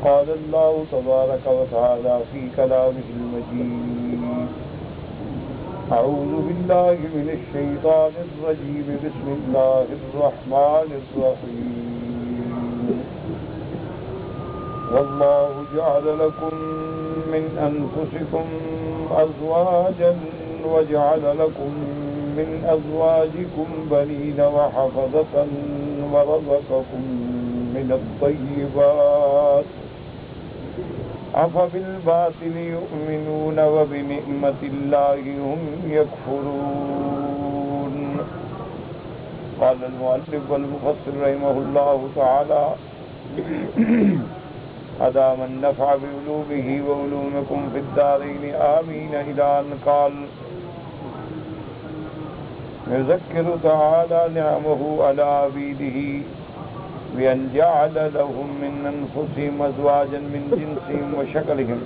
قال الله تبارك وتعالى في كلامه المجيد أعوذ بالله من الشيطان الرجيم بسم الله الرحمن الرحيم والله جعل لكم من أنفسكم أزواجا وجعل لكم من أزواجكم بنين وحفظة ورزقكم من الطيبات أفبالباطل يؤمنون وبنعمة الله هم يكفرون. قال المؤلف والمفسر رحمه الله تعالى أدام النفع بعلومه وعلومكم في الدارين آمين إلى أن قال يذكر تعالى نعمه على عبيده بأن جعل لهم من أنفسهم أزواجا من جنسهم وشكلهم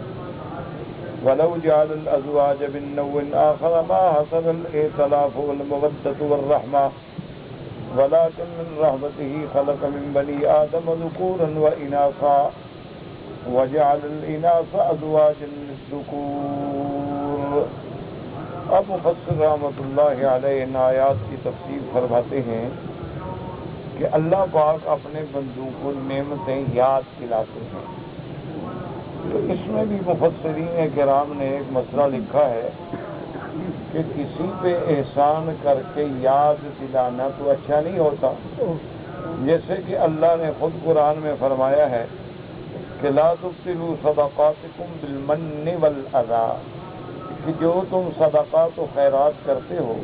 ولو جعل الأزواج من نوع آخر ما حصل الائتلاف والمودة والرحمة ولكن من رحمته خلق من بني آدم ذكورا وإناثا وجعل الإناث أزواجا للذكور. اب مفسر رحمۃ اللہ علیہ ان آیات کی تفسیر فرماتے ہیں کہ اللہ پاک اپنے بندوں کو نعمتیں یاد دلاتے ہیں. تو اس میں بھی مفسرین کرام نے ایک مسئلہ لکھا ہے کہ کسی پہ احسان کر کے یاد دلانا تو اچھا نہیں ہوتا. جیسے کہ اللہ نے خود قرآن میں فرمایا ہے کہ لا تبطلوا صدقاتکم بالمن والاذی، کہ جو تم صدقات و خیرات کرتے ہو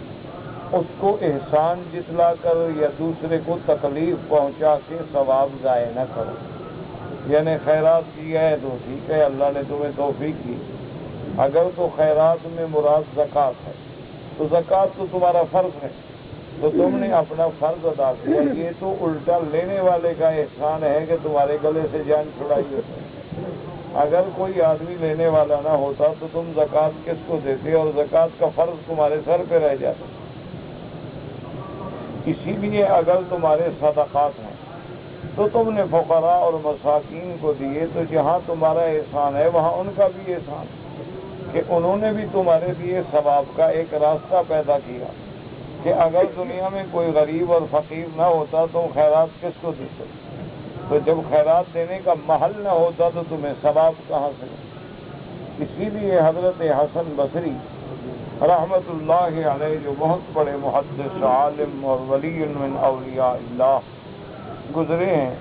اس کو احسان جتلا کر یا دوسرے کو تکلیف پہنچا کے ثواب ضائع نہ کرو. یعنی خیرات کیا ہے تو ٹھیک ہے، اللہ نے تمہیں توفیق کی. اگر تو خیرات میں مراد زکوٰۃ ہے تو زکوٰۃ تو تمہارا فرض ہے، تو تم نے اپنا فرض ادا کیا. یہ تو الٹا لینے والے کا احسان ہے کہ تمہارے گلے سے جان چھڑائی ہوتی. اگر کوئی آدمی لینے والا نہ ہوتا تو تم زکوٰۃ کس کو دیتے اور زکوٰۃ کا فرض تمہارے سر پہ رہ جاتا. اسی لیے اگر تمہارے صدقات ہیں تو تم نے فقراء اور مساکین کو دیے، تو جہاں تمہارا احسان ہے وہاں ان کا بھی احسان کہ انہوں نے بھی تمہارے لیے ثواب کا ایک راستہ پیدا کیا. کہ اگر دنیا میں کوئی غریب اور فقیر نہ ہوتا تو خیرات کس کو دیتے؟ تو جب خیرات دینے کا محل نہ ہوتا تو تمہیں ثواب کہاں سے؟ اسی لیے حضرت حسن بصری رحمت اللہ علیہ جو بہت بڑے محدث عالم اور ولی من اولیاء اللہ گزرے ہیں،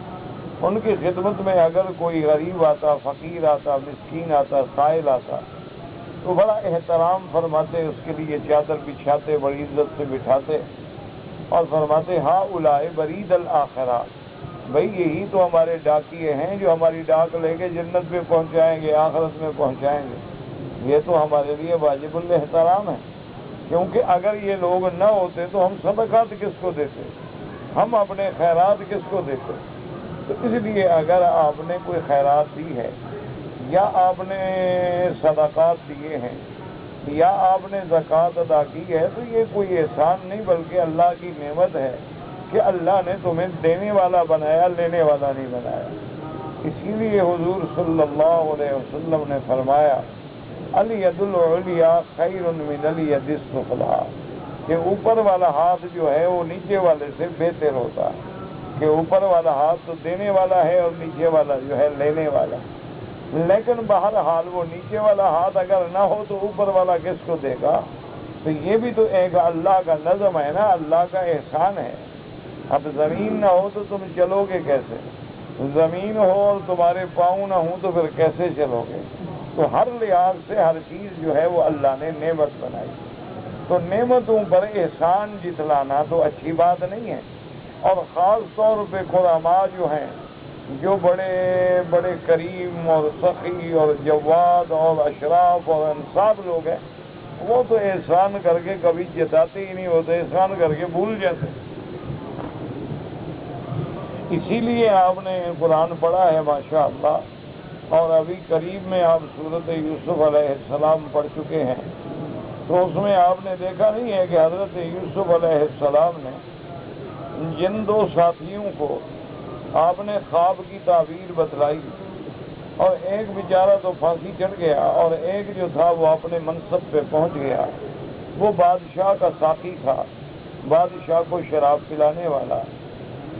ان کی خدمت میں اگر کوئی غریب آتا، فقیر آتا، مسکین آتا، سائل آتا تو بڑا احترام فرماتے، اس کے لیے چادر بچھاتے، بڑی عزت سے بٹھاتے اور فرماتے ہؤلاء برید الآخرہ، بھئی یہی تو ہمارے ڈاکیے ہیں جو ہماری ڈاک لے کے جنت میں پہنچائیں گے، آخرت میں پہنچائیں گے. یہ تو ہمارے لیے واجب الاحترام ہے، کیونکہ اگر یہ لوگ نہ ہوتے تو ہم صدقات کس کو دیتے، ہم اپنے خیرات کس کو دیتے. تو اس لیے اگر آپ نے کوئی خیرات دی ہے یا آپ نے صدقات دیے ہیں یا آپ نے زکوٰۃ ادا کی ہے تو یہ کوئی احسان نہیں بلکہ اللہ کی نعمت ہے کہ اللہ نے تمہیں دینے والا بنایا، لینے والا نہیں بنایا. اسی لیے حضور صلی اللہ علیہ وسلم نے فرمایا الید العلیٰ خیر من الید السفلیٰ، کہ اوپر والا ہاتھ جو ہے وہ نیچے والے سے بہتر ہوتا ہے. کہ اوپر والا ہاتھ تو دینے والا ہے اور نیچے والا جو ہے لینے والا. لیکن بہرحال وہ نیچے والا ہاتھ اگر نہ ہو تو اوپر والا کس کو دے گا؟ تو یہ بھی تو ایک اللہ کا نظم ہے نا، اللہ کا احسان ہے. اب زمین نہ ہو تو تم چلو گے کیسے؟ زمین ہو اور تمہارے پاؤں نہ ہوں تو پھر کیسے چلو گے؟ تو ہر لحاظ سے ہر چیز جو ہے وہ اللہ نے نعمت بنائی. تو نعمتوں پر احسان جتلانا تو اچھی بات نہیں ہے. اور خاص طور پہ قرآن جو ہیں، جو بڑے بڑے کریم اور سخی اور جواد اور اشراف اور انصاف لوگ ہیں، وہ تو احسان کر کے کبھی جتاتے ہی نہیں ہوتے، احسان کر کے بھول جاتے. اسی لیے آپ نے قرآن پڑھا ہے ماشاءاللہ، اور ابھی قریب میں آپ سورۃ یوسف علیہ السلام پڑھ چکے ہیں. تو اس میں آپ نے دیکھا نہیں ہے کہ حضرت یوسف علیہ السلام نے جن دو ساتھیوں کو آپ نے خواب کی تعبیر بتلائی اور ایک بیچارہ تو پھانسی چڑھ گیا، اور ایک جو تھا وہ اپنے منصب پہ پہنچ گیا، وہ بادشاہ کا ساقی تھا، بادشاہ کو شراب پلانے والا۔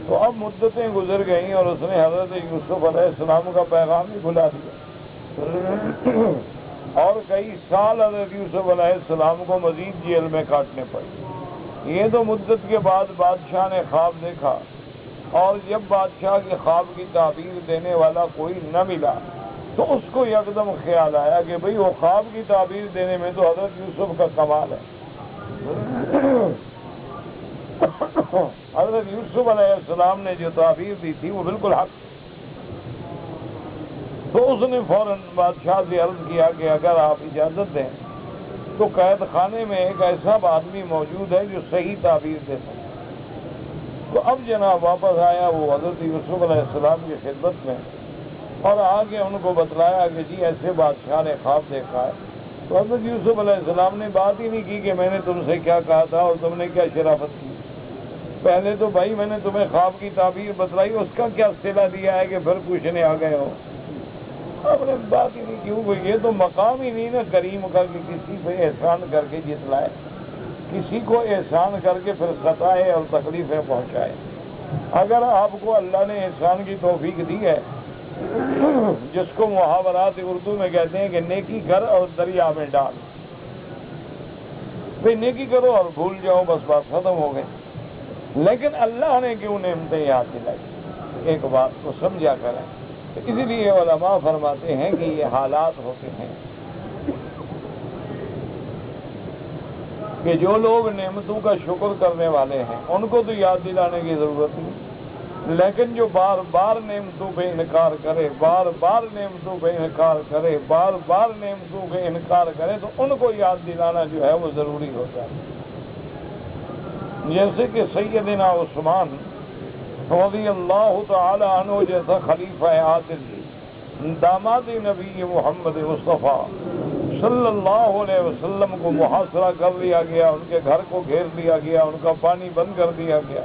تو اب مدتیں گزر گئیں اور اس نے حضرت یوسف علیہ السلام کا پیغام ہی بھلا دیا، اور کئی سال حضرت یوسف علیہ السلام کو مزید جیل میں کاٹنے پڑے۔ یہ تو مدت کے بعد بادشاہ نے خواب دیکھا، اور جب بادشاہ کے خواب کی تعبیر دینے والا کوئی نہ ملا تو اس کو یکدم خیال آیا کہ بھئی وہ خواب کی تعبیر دینے میں تو حضرت یوسف کا کمال ہے۔ حضرت یوسف علیہ السلام نے جو تعبیر دی تھی وہ بالکل حق تھی۔ تو اس نے فوراً بادشاہ سے عرض کیا کہ اگر آپ اجازت دیں تو قید خانے میں ایک ایسا آدمی موجود ہے جو صحیح تعبیر دے سکتا۔ تو اب جناب واپس آیا وہ حضرت یوسف علیہ السلام کی خدمت میں، اور آگے ان کو بتلایا کہ جی ایسے بادشاہ نے خواب دیکھا ہے۔ تو حضرت یوسف علیہ السلام نے بات ہی نہیں کی کہ میں نے تم سے کیا کہا تھا اور تم نے کیا شرافت کی۔ پہلے تو بھائی میں نے تمہیں خواب کی تعبیر بتلائی، اس کا کیا صلہ دیا ہے کہ پھر پوچھنے آ گئے ہو؟ آپ نے بات ہی نہیں کی۔ یہ تو مقام ہی نہیں نا کریم کا کہ کسی پہ احسان کر کے جتلائے، کسی کو احسان کر کے پھر ستائے اور تکلیفیں پہنچائے۔ اگر آپ کو اللہ نے احسان کی توفیق دی ہے، جس کو محاورات اردو میں کہتے ہیں کہ نیکی کر اور دریا میں ڈال، بھئی نیکی کرو اور بھول جاؤ، بس بات ختم ہو گئی۔ لیکن اللہ نے کیوں نعمتیں یاد دلائی، ایک بات کو سمجھا کریں۔ اسی لیے علماء فرماتے ہیں کہ یہ حالات ہوتے ہیں کہ جو لوگ نعمتوں کا شکر کرنے والے ہیں ان کو تو یاد دلانے کی ضرورت نہیں، لیکن جو بار بار نعمتوں پہ انکار کرے، بار بار نعمتوں پہ انکار کرے، بار بار نعمتوں پہ انکار کرے تو ان کو یاد دلانا جو ہے وہ ضروری ہوتا ہے۔ جیسے کہ سیدنا عثمان رضی اللہ تعالی عنہ جیسا خلیفہ عادل، داماد نبی محمد مصطفیٰ صلی اللہ علیہ وسلم کو محاصرہ کر لیا گیا، ان کے گھر کو گھیر لیا گیا، ان کا پانی بند کر دیا گیا۔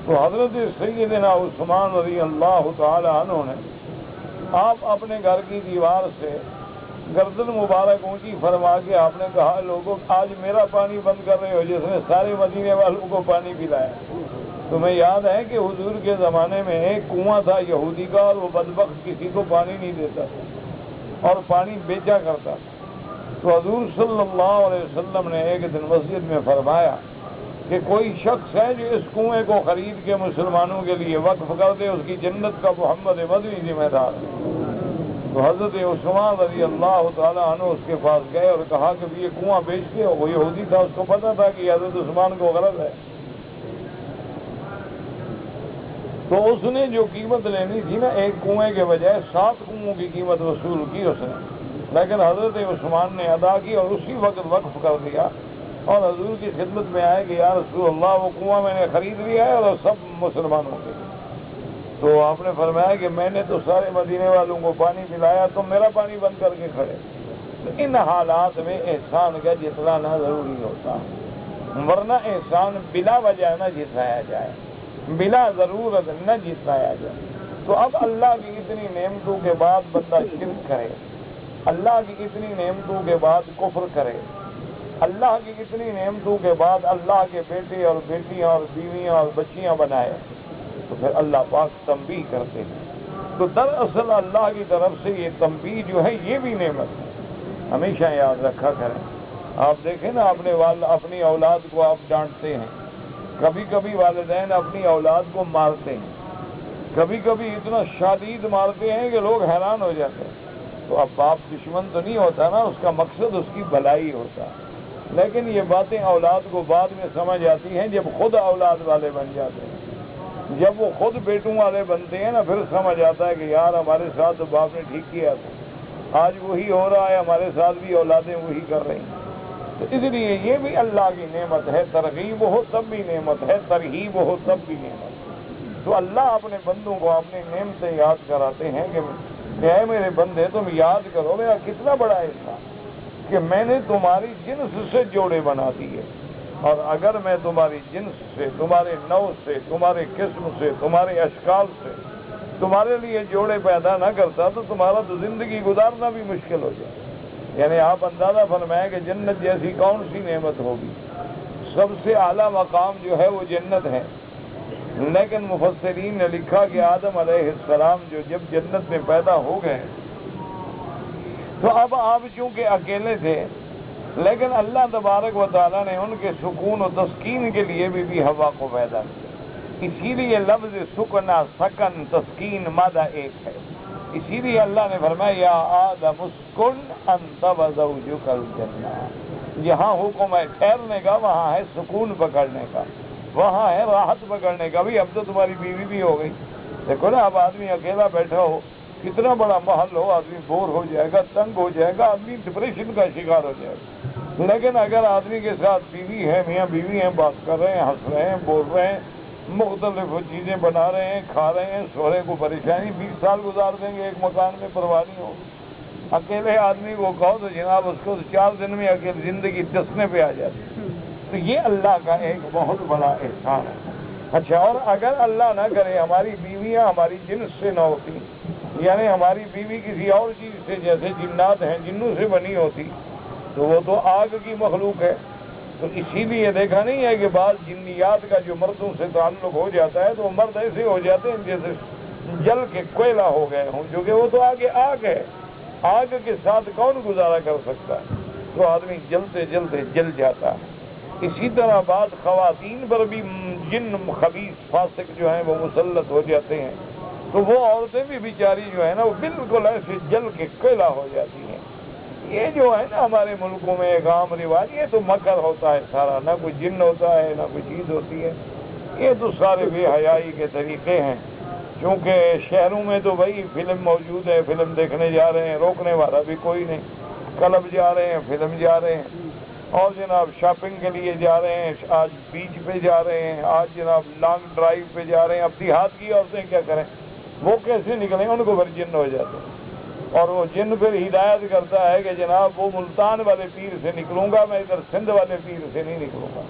تو حضرت سیدنا عثمان رضی اللہ تعالی عنہ نے آپ اپنے گھر کی دیوار سے گردن مبارک اونچی فرما کے آپ نے کہا لوگوں آج میرا پانی بند کر رہے ہو جس نے سارے مدینے والوں کو پانی پلایا۔ تمہیں یاد ہے کہ حضور کے زمانے میں ایک کنواں تھا یہودی کا، اور وہ بدبخت کسی کو پانی نہیں دیتا تھا اور پانی بیچا کرتا تھا۔ تو حضور صلی اللہ علیہ وسلم نے ایک دن مسجد میں فرمایا کہ کوئی شخص ہے جو اس کنویں کو خرید کے مسلمانوں کے لیے وقف کر دے، اس کی جنت کا محمد مدنی ذمہ دار ہے۔ تو حضرت عثمان رضی اللہ تعالیٰ عنہ اس کے پاس گئے اور کہا کہ یہ کنواں بیچتے ہو؟ وہ یہودی تھا، اس کو پتا تھا کہ حضرت عثمان کو غرض ہے۔ تو اس نے جو قیمت لینی تھی نا ایک کنویں کے بجائے 7 کنووں کی قیمت وصول کی اس نے، لیکن حضرت عثمان نے ادا کی اور اسی وقت وقف کر دیا، اور حضور کی خدمت میں آئے کہ یا رسول اللہ وہ کنواں میں نے خرید لیا ہے اور سب مسلمانوں کے۔ تو آپ نے فرمایا کہ میں نے تو سارے مدینے والوں کو پانی پلایا، تم میرا پانی بند کر کے کھڑے۔ تو ان حالات میں احسان کا جتلانا ضروری ہوتا ہے، ورنہ احسان بلا وجہ نہ جتلایا جائے، بلا ضرورت نہ جتلایا جائے۔ تو اب اللہ کی اتنی نعمتوں کے بعد بندہ شرک کرے، اللہ کی اتنی نعمتوں کے بعد کفر کرے، اللہ کی اتنی نعمتوں کے بعد اللہ کے بیٹے اور بیٹیاں اور بیویاں اور بچیاں بنائے، تو پھر اللہ پاک تنبیہ کرتے ہیں۔ تو دراصل اللہ کی طرف سے یہ تنبیہ جو ہے یہ بھی نعمت ہے، ہمیشہ یاد رکھا کریں۔ آپ دیکھیں نا اپنی اولاد کو آپ ڈانٹتے ہیں، کبھی کبھی والدین اپنی اولاد کو مارتے ہیں، کبھی کبھی اتنا شدید مارتے ہیں کہ لوگ حیران ہو جاتے ہیں۔ تو اب باپ دشمن تو نہیں ہوتا نا، اس کا مقصد اس کی بھلائی ہوتا ہے، لیکن یہ باتیں اولاد کو بعد میں سمجھ آتی ہیں جب خود اولاد والے بن جاتے ہیں۔ جب وہ خود بیٹوں والے بنتے ہیں نا پھر سمجھ آتا ہے کہ یار ہمارے ساتھ تو باپ نے ٹھیک کیا تھا، آج وہی ہو رہا ہے، ہمارے ساتھ بھی اولادیں وہی کر رہی ہیں۔ تو اس لیے یہ بھی اللہ کی نعمت ہے، ترغیب ہو تب بھی نعمت ہے، ترہیب ہو تب بھی نعمت ہے۔ تو اللہ اپنے بندوں کو اپنی نعمتیں یاد کراتے ہیں کہ اے میرے بندے تم یاد کرو میرا کتنا بڑا احسان کہ میں نے تمہاری جنس سے جوڑے بنا دیے، اور اگر میں تمہاری جنس سے، تمہارے نوع سے، تمہارے قسم سے، تمہارے اشکال سے تمہارے لیے جوڑے پیدا نہ کرتا تو تمہارا تو زندگی گزارنا بھی مشکل ہو جائے. یعنی آپ اندازہ فرمائیں کہ جنت جیسی کون سی نعمت ہوگی. سب سے اعلیٰ مقام جو ہے وہ جنت ہے. لیکن مفسرین نے لکھا کہ آدم علیہ السلام جو جب جنت میں پیدا ہو گئے تو اب آپ چونکہ اکیلے تھے، لیکن اللہ تبارک و تعالیٰ نے ان کے سکون و تسکین کے لیے بھی ہوا کو پیدا کیا. اسی لیے لفظ سکنا، سکن، تسکین مادہ ایک ہے. اسی لیے اللہ نے فرمایا یا آدم اسکن انت وزوجک الجنہ. جہاں حکم ہے ٹھہرنے کا وہاں ہے سکون پکڑنے کا، وہاں ہے راحت پکڑنے کا. بھی اب تو تمہاری بیوی بھی ہو گئی. دیکھو نا، اب آدمی اکیلا بیٹھا ہو، کتنا بڑا محل ہو، آدمی بور ہو جائے گا، تنگ ہو جائے گا، آدمی ڈپریشن کا شکار ہو جائے گا. لیکن اگر آدمی کے ساتھ بیوی ہے، میاں بیوی ہیں، بات کر رہے ہیں، ہنس رہے ہیں، بول رہے ہیں، مختلف چیزیں بنا رہے ہیں، کھا رہے ہیں، سوہرے کو پریشانی 20 سال گزار دیں گے ایک مکان میں، پرواہ نہیں ہو. اکیلے آدمی کو کہو تو جناب اس کو 4 دن میں اکیلے زندگی ٹسنے پہ آ جاتی ہے. تو یہ اللہ کا ایک بہت بڑا احسان ہے. اچھا، اور اگر اللہ نہ کرے ہماری بیویاں ہماری جنس سے نہ ہوتی، یعنی ہماری بیوی کسی اور چیز سے، جیسے جنات ہیں، جنوں سے بنی ہوتی، تو وہ تو آگ کی مخلوق ہے. تو اسی لیے دیکھا نہیں ہے کہ بعض جنیات کا جو مردوں سے تعلق ہو جاتا ہے تو وہ مرد ایسے ہو جاتے ہیں جیسے جل کے کوئلہ ہو گئے ہوں، جو کہ وہ تو آگے آگ ہے. آگ کے ساتھ کون گزارا کر سکتا ہے؟ تو آدمی جلتے جلتے جل جاتا ہے. اسی طرح بعض خواتین پر بھی جن خبیث فاسق جو ہیں وہ مسلط ہو جاتے ہیں، تو وہ عورتیں بھی بیچاری جو ہے نا وہ بالکل ایسے جل کے کوئلہ ہو جاتی ہیں. یہ جو ہے نا ہمارے ملکوں میں ایک عام رواج، یہ تو مکر ہوتا ہے سارا، نہ کوئی جن ہوتا ہے نہ کوئی چیز ہوتی ہے. یہ تو سارے بے حیائی کے طریقے ہیں. چونکہ شہروں میں تو بھائی فلم موجود ہے، فلم دیکھنے جا رہے ہیں، روکنے والا بھی کوئی نہیں. کلب جا رہے ہیں، فلم جا رہے ہیں، اور جناب شاپنگ کے لیے جا رہے ہیں، آج بیچ پہ جا رہے ہیں، آج جناب لانگ ڈرائیو پہ جا رہے ہیں. اب دیہات کی عورتیں کیا کریں؟ وہ کیسے نکلیں؟ ان کو پھر جن ہو جاتے ہیں، اور وہ جن پھر ہدایت کرتا ہے کہ جناب وہ ملتان والے پیر سے نکلوں گا، میں ادھر سندھ والے پیر سے نہیں نکلوں گا.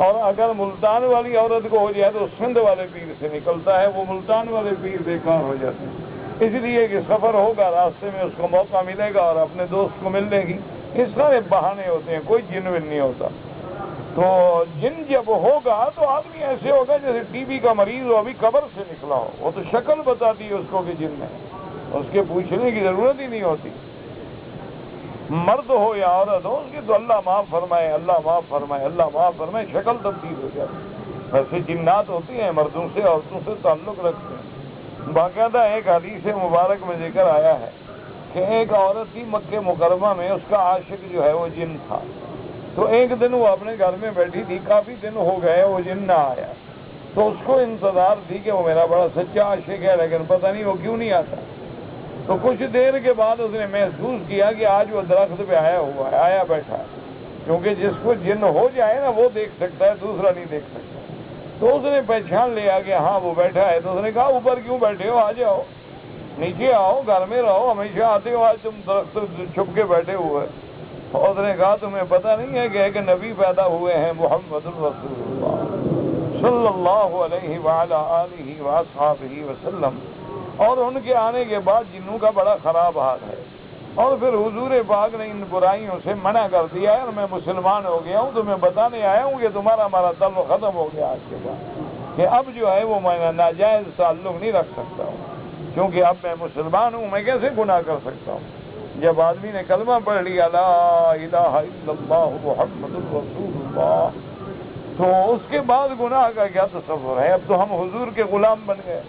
اور اگر ملتان والی عورت کو ہو جائے تو سندھ والے پیر سے نکلتا ہے، وہ ملتان والے پیر بیکار ہو جاتے ہیں. اس لیے کہ سفر ہوگا، راستے میں اس کو موقع ملے گا اور اپنے دوست کو ملنے کی. اس سارے بہانے ہوتے ہیں، کوئی جن ون نہیں ہوتا. تو جن جب ہوگا تو آدمی ایسے ہوگا جیسے ٹی بی کا مریض ہو، ابھی قبر سے نکلا ہو. وہ تو شکل بتاتی ہے اس کو کہ جن ہے، اس کے پوچھنے کی ضرورت ہی نہیں ہوتی. مرد ہو یا عورت ہو، اس کی تو اللہ معاف فرمائے، اللہ معاف فرمائے، اللہ معاف فرمائے، شکل تبدیل ہو جاتی. ویسے جنات ہوتی ہیں، مردوں سے عورتوں سے تعلق رکھتے ہیں. باقاعدہ ایک حدیث مبارک میں ذکر آیا ہے کہ ایک عورت تھی مکہ مکرمہ میں، اس کا عاشق جو ہے وہ جن تھا. تو ایک دن وہ اپنے گھر میں بیٹھی تھی، کافی دن ہو گئے وہ جن نہ آیا. تو اس کو انتظار تھی کہ وہ میرا بڑا سچا عاشق ہے، لیکن پتہ نہیں وہ کیوں نہیں آتا. تو کچھ دیر کے بعد اس نے محسوس کیا کہ آج وہ درخت پہ آیا ہوا ہے، آیا بیٹھا ہے. کیونکہ جس کو جن ہو جائے نا وہ دیکھ سکتا ہے، دوسرا نہیں دیکھ سکتا. تو اس نے پہچان لیا کہ ہاں وہ بیٹھا ہے. تو اس نے کہا اوپر کیوں بیٹھے ہو، آ جاؤ، نیچے آؤ، گھر میں رہو، ہمیشہ آتے ہو، آج تم درخت چھپ کے بیٹھے ہوئے. اور اس نے کہا تمہیں پتہ نہیں ہے کہ ایک نبی پیدا ہوئے ہیں، محمد الرسول اللہ صلی اللہ علیہ وعلی آلہ واصحابہ وسلم، اور ان کے آنے کے بعد جنوں کا بڑا خراب حال ہے. اور پھر حضور پاک نے ان برائیوں سے منع کر دیا ہے، اور میں مسلمان ہو گیا ہوں. تو میں بتانے آیا ہوں کہ تمہارا ہمارا تعلق ختم ہو گیا آج کے بعد، کہ اب جو ہے وہ میں ناجائز تعلق نہیں رکھ سکتا ہوں، کیونکہ اب میں مسلمان ہوں. میں کیسے گناہ کر سکتا ہوں؟ جب آدمی نے کلمہ پڑھ لیا لا الہ الا اللہ محمد الرسول اللہ، تو اس کے بعد گناہ کا کیا تصور ہے؟ اب تو ہم حضور کے غلام بن گئے.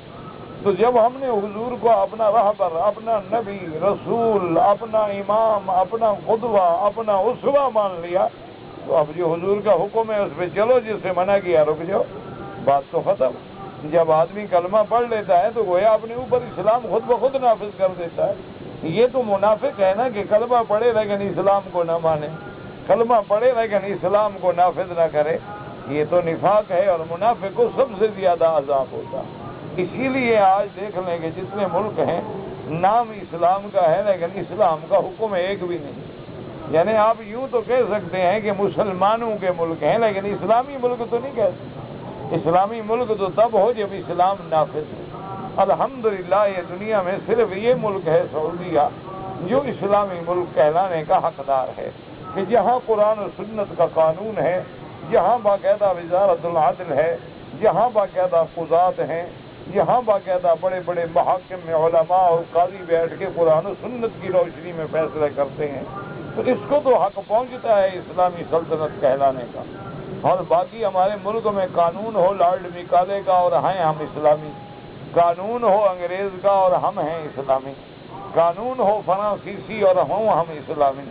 تو جب ہم نے حضور کو اپنا رہبر، اپنا نبی، رسول، اپنا امام، اپنا قدوہ، اپنا اسوہ مان لیا، تو اب جو حضور کا حکم ہے اس پہ چلو، جس سے منع کیا رک جاؤ، بات تو ختم. جب آدمی کلمہ پڑھ لیتا ہے تو گویا اپنے اوپر اسلام خود بخود نافذ کر دیتا ہے. یہ تو منافق ہے نا کہ کلمہ پڑھے لیکن اسلام کو نہ مانے، کلمہ پڑھے لیکن اسلام کو نافذ نہ کرے. یہ تو نفاق ہے، اور منافق کو سب سے زیادہ عذاب ہوتا. اسی لیے آج دیکھ لیں کہ جتنے ملک ہیں نام اسلام کا ہے لیکن اسلام کا حکم ایک بھی نہیں. یعنی آپ یوں تو کہہ سکتے ہیں کہ مسلمانوں کے ملک ہیں، لیکن اسلامی ملک تو نہیں کہہ سکتے. اسلامی ملک تو تب ہو جب اسلام نافذ ہے. الحمدللہ یہ دنیا میں صرف یہ ملک ہے سعودیہ جو اسلامی ملک کہلانے کا حقدار ہے، کہ جہاں قرآن و سنت کا قانون ہے، جہاں باقاعدہ وزارت العدل ہے، جہاں باقاعدہ قضات ہیں، یہاں باقاعدہ بڑے بڑے محاکم میں علماء اور قاضی بیٹھ کے قرآن و سنت کی روشنی میں فیصلے کرتے ہیں، تو اس کو تو حق پہنچتا ہے اسلامی سلطنت کہلانے کا۔ اور باقی ہمارے ملک میں قانون ہو لارڈ میکالے کا اور ہیں ہم اسلامی، قانون ہو انگریز کا اور ہم ہیں اسلامی، قانون ہو فرانسیسی اور ہوں ہم اسلامی،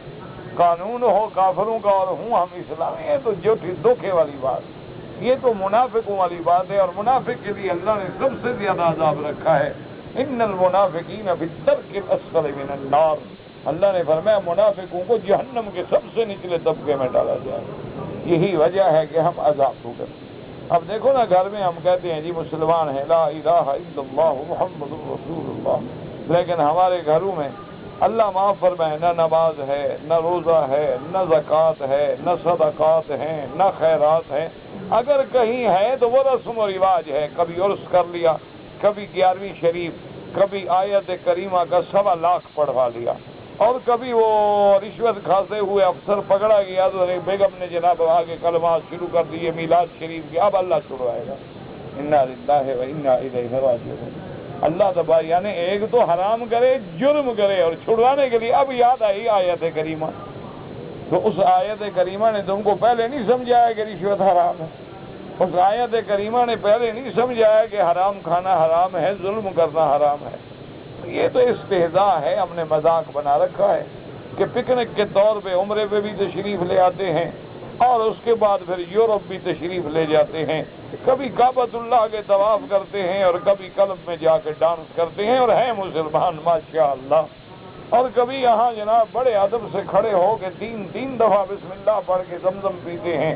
قانون ہو کافروں کا اور ہوں ہم اسلامی، ہے تو جھوٹی دھوکے والی بات، یہ تو منافقوں والی بات ہے، اور منافق کے لیے اللہ نے سب سے زیادہ عذاب رکھا ہے، ان المنافقین فی الدرک الاسفل من النار، اللہ نے فرمایا منافقوں کو جہنم کے سب سے نچلے طبقے میں ڈالا جائے، یہی وجہ ہے کہ ہم عذاب ہو گئے۔ اب دیکھو نا، گھر میں ہم کہتے ہیں جی مسلمان ہیں، لا الہ الا اللہ محمد رسول اللہ، لیکن ہمارے گھروں میں اللہ معاف فرمائے نہ نماز ہے، نہ روزہ ہے، نہ زکوٰۃ ہے، نہ صدقات ہیں، نہ خیرات ہیں، اگر کہیں ہے تو وہ رسم و رواج ہے، کبھی عرس کر لیا، کبھی 11ویں شریف، کبھی آیت کریمہ کا 1.25 لاکھ پڑھوا لیا، اور کبھی وہ رشوت کھاتے ہوئے افسر پکڑا گیا تو بیگم نے جناب آگے کلمات شروع کر دیے میلاد شریف کے، اب اللہ چھڑوائے گا، انا للہ و انا الیہ راجعون۔ اللہ تبارک یعنی ایک تو حرام کرے، جرم کرے، اور چھڑوانے کے لیے اب یاد آئی آیت کریمہ، تو اس آیت کریمہ نے تم کو پہلے نہیں سمجھایا کہ رشوت حرام ہے، اس آیت کریمہ نے پہلے نہیں سمجھایا کہ حرام کھانا حرام ہے، ظلم کرنا حرام ہے۔ یہ تو استہزاء ہے، ہم نے مذاق بنا رکھا ہے کہ پکنک کے طور پہ عمرے پہ بھی تشریف لے آتے ہیں، اور اس کے بعد پھر یورپ بھی تشریف لے جاتے ہیں، کبھی کعبۃ اللہ کے طواف کرتے ہیں اور کبھی کلب میں جا کے ڈانس کرتے ہیں، اور ہیں مسلمان ماشاء اللہ، اور کبھی یہاں جناب بڑے ادب سے کھڑے ہو کے تین دفعہ بسم اللہ پڑھ کے زمزم پیتے ہیں،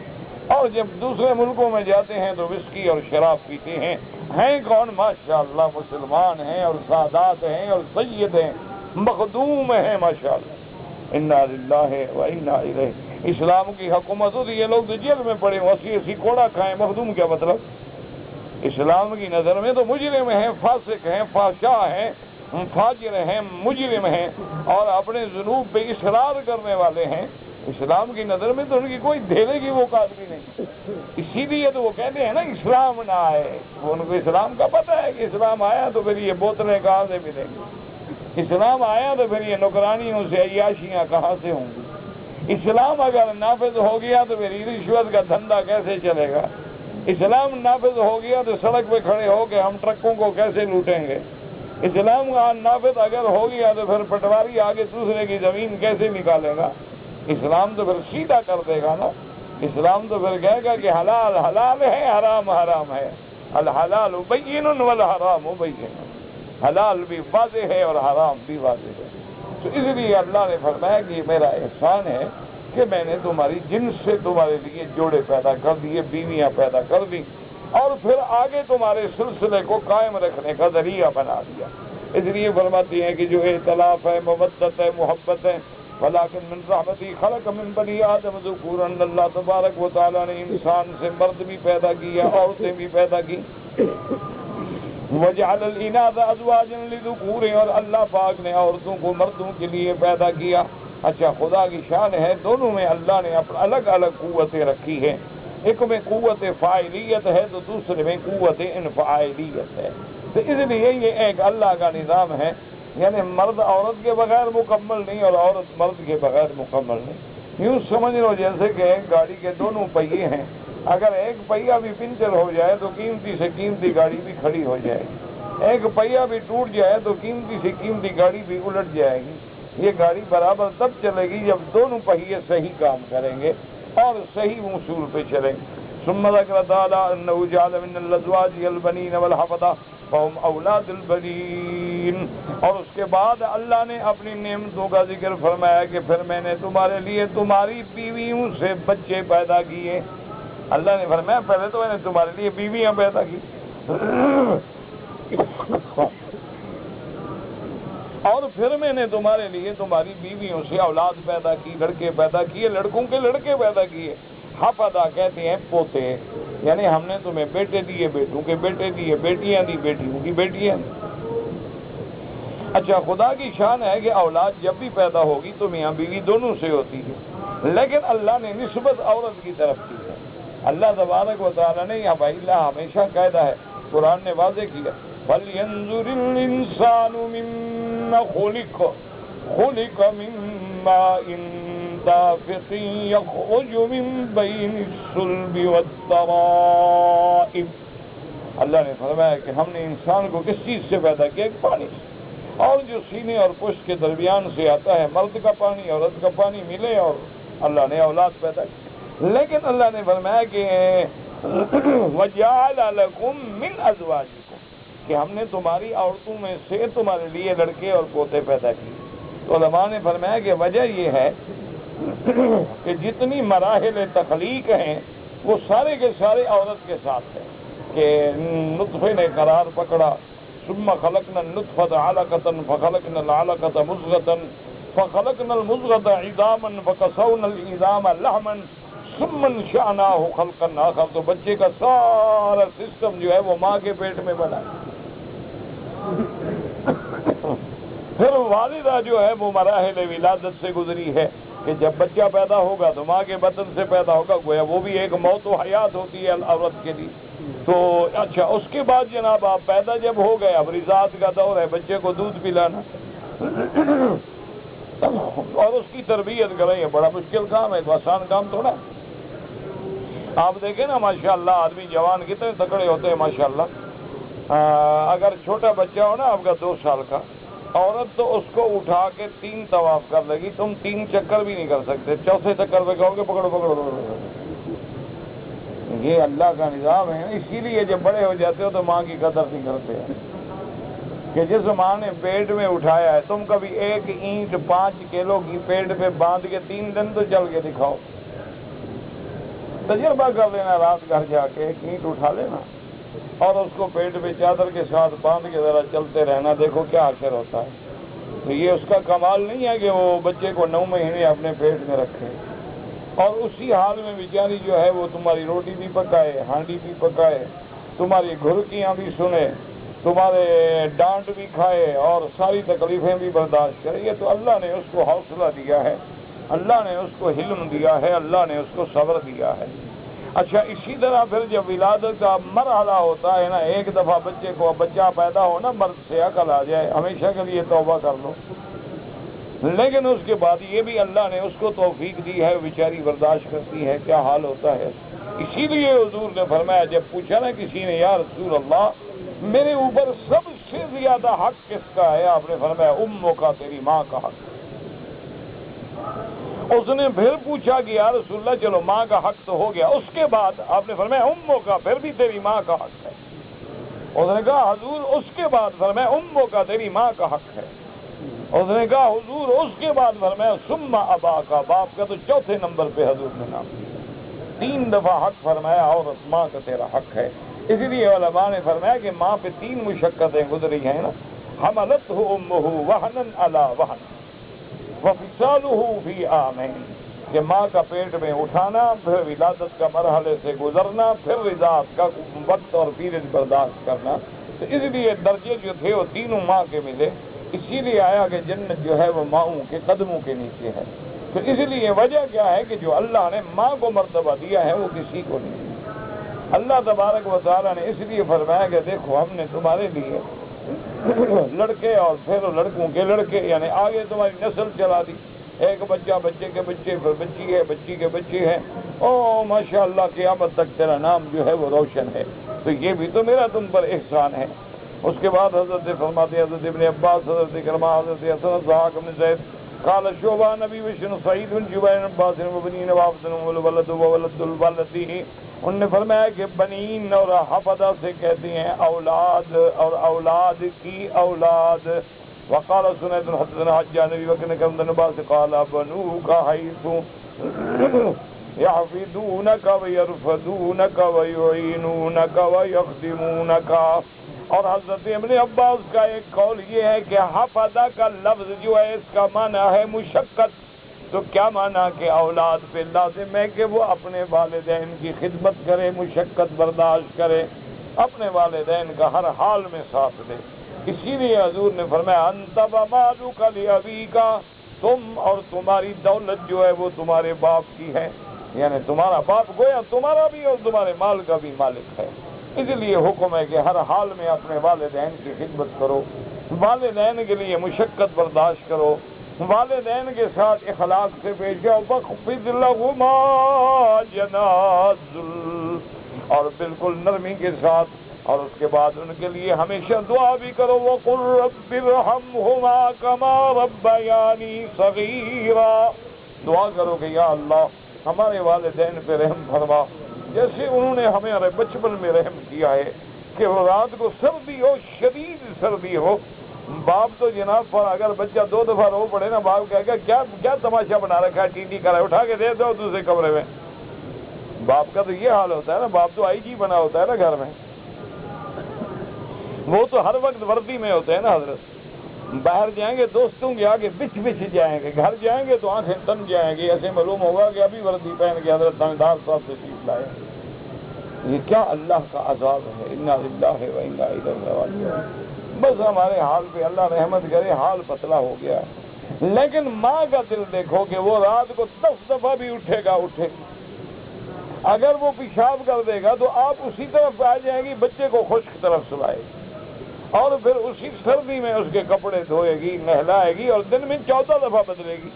اور جب دوسرے ملکوں میں جاتے ہیں تو وسکی اور شراب پیتے ہیں کون؟ ماشاء اللہ مسلمان ہیں اور سادات ہیں اور سید ہیں، مخدوم ہیں ماشاء اللہ، انا للہ و انا الیہ۔ اسلام کی حکومت ہوتی، یہ لوگ تو جیل میں پڑے ہوں، اسی کوڑا کھائیں، مخدوم کیا مطلب؟ اسلام کی نظر میں تو مجرم ہیں، فاسق ہیں، فحشاء ہیں، فاجر ہیں، مجرم ہیں، اور اپنے ذنوب پہ اصرار کرنے والے ہیں، اسلام کی نظر میں تو ان کی کوئی دھیلے کی وقت بھی نہیں، اسی لیے تو وہ کہتے ہیں نا اسلام نہ آئے، وہ ان کو اسلام کا پتہ ہے کہ اسلام آیا تو پھر یہ بوتلیں کہاں سے ملیں گی، اسلام آیا تو پھر یہ نوکرانیوں سے عیاشیاں کہاں سے ہوں گی، اسلام اگر نافذ ہو گیا تو پھر رشوت کا دھندا کیسے چلے گا، اسلام نافذ ہو گیا تو سڑک پہ کھڑے ہو کے ہم ٹرکوں کو کیسے لوٹیں گے، اسلام نافذ اگر ہو گیا تو پھر پٹواری آگے دوسرے کی زمین کیسے نکالے گا، اسلام تو پھر سیدھا کر دے گا نا، اسلام تو پھر کہے گا کہ حلال حلال ہے، حرام حرام ہے، الحلال بین والحرام بین، حلال بھی واضح ہے اور حرام بھی واضح ہے۔ تو اس لیے اللہ نے فرمایا کہ یہ میرا احسان ہے کہ میں نے تمہاری جنس سے تمہارے لیے جوڑے پیدا کر دیے، بیویاں پیدا کر دی، اور پھر آگے تمہارے سلسلے کو قائم رکھنے کا ذریعہ بنا دیا۔ اس لیے فرماتی ہیں کہ جو ائتلاف ہے، مودت ہے، محبت ہے، ولیکن من رحمتی خلق من بنی آدم ذکورا، اللہ تبارک و تعالیٰ نے انسان سے مرد بھی پیدا کیا، عورتیں بھی پیدا کی، وجعل الاناث ازواجا للذکور، اور اللہ پاک نے عورتوں کو مردوں کے لیے پیدا کیا۔ اچھا، خدا کی شان ہے، دونوں میں اللہ نے الگ الگ قوتیں رکھی ہیں، ایک میں قوت فاعلیت ہے تو دوسرے میں قوت انفعالیت ہے، تو اس لیے یہ ایک اللہ کا نظام ہے، یعنی مرد عورت کے بغیر مکمل نہیں اور عورت مرد کے بغیر مکمل نہیں۔ یوں سمجھ لو جیسے کہ ایک گاڑی کے دونوں پہیے ہیں، اگر ایک پہیہ بھی پنچر ہو جائے تو قیمتی سے قیمتی گاڑی بھی کھڑی ہو جائے گی، ایک پہیہ بھی ٹوٹ جائے تو قیمتی سے قیمتی گاڑی بھی الٹ جائے گی۔ یہ گاڑی برابر تب چلے گی جب دونوں پہیے صحیح کام کریں گے اور صحیح اصول پہ چلیں گے۔ ثم ذکر تعالیٰ انہ جعل من الازواج البنین والحفظہ فہم اولاد البنین، اور اس کے بعد اللہ نے اپنی نعمتوں کا ذکر فرمایا کہ پھر میں نے تمہارے لیے تمہاری بیویوں سے بچے پیدا کیے۔ اللہ نے فرمایا پہلے تو میں نے تمہارے لیے بیویاں پیدا کی، اور پھر میں نے تمہارے لیے تمہاری بیویوں سے اولاد پیدا کی، لڑکے پیدا کیے، لڑکوں کے لڑکے پیدا کیے۔ حفظہ کہتے ہیں پوتے، یعنی ہم نے تمہیں بیٹے دیے بیٹوں کے بیٹے دیے، بیٹیاں دی بیٹیوں کی بیٹیاں دی۔ اچھا، خدا کی شان ہے کہ اولاد جب بھی پیدا ہوگی تو میاں بیوی دونوں سے ہوتی ہے، لیکن اللہ نے نسبت عورت کی طرف کی ہے۔ اللہ تبارک و تعالیٰ نے یہاں بھائی اللہ ہمیشہ قاعدہ ہے، قرآن نے واضح کیا، فَلْيَنظُرِ الْإِنسَانُ مِمَّا خُلِقَ مِن مَّاءٍ دَافِقٍ يَخْرُجُ مِن بَيْنِ الصُّلْبِ وَالتَّرَائِبِ۔ اللہ نے فرمایا کہ ہم نے انسان کو کس چیز سے پیدا کیا؟ ایک پانی سے، اور جو سینے اور پشت کے درمیان سے آتا ہے، مرد کا پانی عورت کا پانی ملے اور اللہ نے اولاد پیدا کی۔ لیکن اللہ نے فرمایا کہ وَجَعَلَ لَكُم مِّنْ أَزْوَاجِكُمْ، کہ ہم نے تمہاری عورتوں میں سے تمہارے لیے لڑکے اور پوتے پیدا کیے۔ تو علماء نے فرمایا کہ وجہ یہ ہے کہ جتنی مراحل تخلیق ہیں وہ سارے کے سارے عورت کے ساتھ ہیں، کہ نطفے نے قرار پکڑا، ثم خلقنا النطفة علقة فخلقنا العلقة مضغة فخلقنا المضغة عظاما فكسونا العظام لحما ثم انشأناه خلقا آخر۔ تو بچے کا سارا سسٹم جو ہے وہ ماں کے پیٹ میں بنا۔ پھر والدہ جو ہے وہ مراحل ولادت سے گزری ہے کہ جب بچہ پیدا ہوگا تو ماں کے بطن سے پیدا ہوگا، گویا وہ بھی ایک موت و حیات ہوتی ہے عورت کے لیے۔ تو اچھا، اس کے بعد جناب آپ پیدا جب ہو گئے، اب رضاعت کا دور ہے، بچے کو دودھ پلانا اور اس کی تربیت کریں، یہ بڑا مشکل کام ہے، تو آسان کام تھوڑا ہے۔ آپ دیکھیں نا ماشاءاللہ آدمی جوان کتنے تکڑے ہوتے ہیں ماشاءاللہ۔ اگر چھوٹا بچہ ہو نا آپ کا 2 سال کا، عورت تو اس کو اٹھا کے 3 طواف کر لے گی، تم 3 چکر بھی نہیں کر سکتے، چوتھے چکر پہ کہو گے پکڑو پکڑو پکڑو۔ یہ اللہ کا نظام ہے، اسی لیے جب بڑے ہو جاتے ہو تو ماں کی قدر نہیں کرتے ہیں، کہ جس ماں نے پیٹ میں اٹھایا ہے، تم کبھی ایک اینٹ 5 کلو کی پیٹ پہ باندھ کے 3 دن تو چل کے دکھاؤ، تجربہ کر لینا، رات گھر جا کے ایک اینٹ اٹھا لینا اور اس کو پیٹ پہ چادر کے ساتھ باندھ کے ذرا چلتے رہنا، دیکھو کیا اثر ہوتا ہے۔ تو یہ اس کا کمال نہیں ہے کہ وہ بچے کو 9 مہینے اپنے پیٹ میں رکھے اور اسی حال میں بیچاری جو ہے وہ تمہاری روٹی بھی پکائے، ہانڈی بھی پکائے، تمہاری گھرکیاں بھی سنے، تمہارے ڈانٹ بھی کھائے اور ساری تکلیفیں بھی برداشت کرے۔ یہ تو اللہ نے اس کو حوصلہ دیا ہے، اللہ نے اس کو حلم دیا ہے، اللہ نے اس کو صبر دیا ہے۔ اچھا، اسی طرح پھر جب ولادت کا مرحلہ ہوتا ہے نا، ایک دفعہ بچے کو بچہ پیدا ہو نا، مرد سے عقل آ جائے، ہمیشہ کے لیے توبہ کر لو، لیکن اس کے بعد یہ بھی اللہ نے اس کو توفیق دی ہے، بیچاری برداشت کرتی ہے، کیا حال ہوتا ہے۔ اسی لیے حضور نے فرمایا، جب پوچھا نا کسی نے یا رسول اللہ میرے اوپر سب سے زیادہ حق کس کا ہے، آپ نے فرمایا اموں کا، تیری ماں کا حق۔ اس نے پھر پوچھا کہ یا رسول اللہ چلو ماں کا حق تو ہو گیا، اس کے بعد آپ نے فرمایا اموں کا، پھر بھی تیری ماں کا حق ہے۔ اس نے کہا حضور اس کے بعد، فرمایا اموں کا، تیری ماں کا حق ہے۔ اس نے کہا حضور اس کے بعد، فرمایا ثم ابا کا، باپ کا تو چوتھے نمبر پہ حضور نے نام دیا، 3 دفعہ حق فرمایا، اور اس ماں کا تیرا حق ہے۔ اسی لیے علماء نے فرمایا کہ ماں پہ 3 مشقتیں گزری ہیں نا، حملتہ امہ وہنا علی وہن وفصالہ فی عامین، کہ ماں کا پیٹ میں اٹھانا، پھر ولادت کا مرحلے سے گزرنا، پھر رضاعت کا وقت اور پیریڈ برداشت کرنا۔ تو اس لیے درجے جو تھے وہ تینوں ماں کے ملے، اسی لیے آیا کہ جنت جو ہے وہ ماؤں کے قدموں کے نیچے ہے۔ تو اس لیے وجہ کیا ہے کہ جو اللہ نے ماں کو مرتبہ دیا ہے وہ کسی کو نہیں دیا۔ اللہ تبارک و تعالیٰ نے اس لیے فرمایا کہ دیکھو ہم نے تمہارے لیے لڑکے اور پھر لڑکوں کے لڑکے، یعنی آگے تمہاری نسل چلا دی، ایک بچہ، بچے کے بچے، پھر بچی ہے، بچی کے بچے ہیں، او ماشاءاللہ قیامت تک تیرا نام جو ہے وہ روشن ہے۔ تو یہ بھی تو میرا تم پر احسان ہے۔ اس کے بعد حضرت فرماتے ہیں حضرت ابن عباس، حضرت کرما، حضرت حسن ضحاک بن زید قال شعبہ نبی بشن سعید بن جبیر عباس وبنین وابسن والولد وولد الولدی، ان نے فرمایا کہ بنین اور حفدہ سے کہتی ہیں اولاد اور اولاد کی اولاد۔ وقال سنید حدثنا حجان نبی وکن کرمد نباس قال بنوک حیث یحفظونک ویرفدونک ویعینونک ویخدمونک۔ اور حضرت ابن عباس کا ایک قول یہ ہے کہ حفظہ کا لفظ جو ہے اس کا معنی ہے مشقت، تو کیا مانا کہ اولاد پہ لازم ہے کہ وہ اپنے والدین کی خدمت کرے، مشقت برداشت کرے، اپنے والدین کا ہر حال میں ساتھ دے۔ اسی لیے حضور نے فرمایا انت ومالک لابیک، تم اور تمہاری دولت جو ہے وہ تمہارے باپ کی ہے، یعنی تمہارا باپ گویا تمہارا بھی اور تمہارے مال کا بھی مالک ہے۔ اس لیے حکم ہے کہ ہر حال میں اپنے والدین کی خدمت کرو، والدین کے لیے مشقت برداشت کرو، والدین کے ساتھ اخلاق سے پیش آؤ، وَاخْفِضْ لَهُمَا جَنَاحَ الذُّلِّ، اور بالکل نرمی کے ساتھ، اور اس کے بعد ان کے لیے ہمیشہ دعا بھی کرو، وَقُلْ رَبِّ ارْحَمْهُمَا كَمَا رَبَّيَانِي صَغِيرًا، دعا کرو کہ یا اللہ ہمارے والدین پہ رحم فرما جیسے انہوں نے ہمارے بچپن میں رحم کیا ہے، کہ وہ رات کو سردی ہو، شدید سردی ہو، باپ تو جناب پر اگر بچہ 2 دفعہ رو پڑے نا، باپ کہے گا کیا تماشا بنا رکھا ہے، ٹی ٹی کرا اٹھا کے دے دو دوسرے کمرے میں۔ باپ کا تو یہ حال ہوتا ہے نا، باپ تو آئی جی بنا ہوتا ہے نا گھر میں، وہ تو ہر وقت وردی میں ہوتے ہیں نا حضرت، باہر جائیں گے دوستوں کے آگے بچ جائیں گے، گھر جائیں گے تو آنکھیں تن جائیں گی، ایسے معلوم ہوگا کہ ابھی وردی پہن کے حضرت تھاندار صاحب سے چیز لائے۔ یہ کیا اللہ کا عذاب ہے، انا للہ و انا الیہ راجعون۔ بس ہمارے حال پہ اللہ رحمت کرے، حال پتلا ہو گیا، لیکن ماں کا دل دیکھو کہ وہ رات کو 10 دفعہ بھی اٹھے گا، اگر وہ پیشاب کر دے گا تو آپ اسی طرف آ جائیں گی، بچے کو خشک طرف سلائے گی، اور پھر اسی سردی میں اس کے کپڑے دھوئے گی، نہلائے گی، اور دن میں 14 دفعہ بدلے گی۔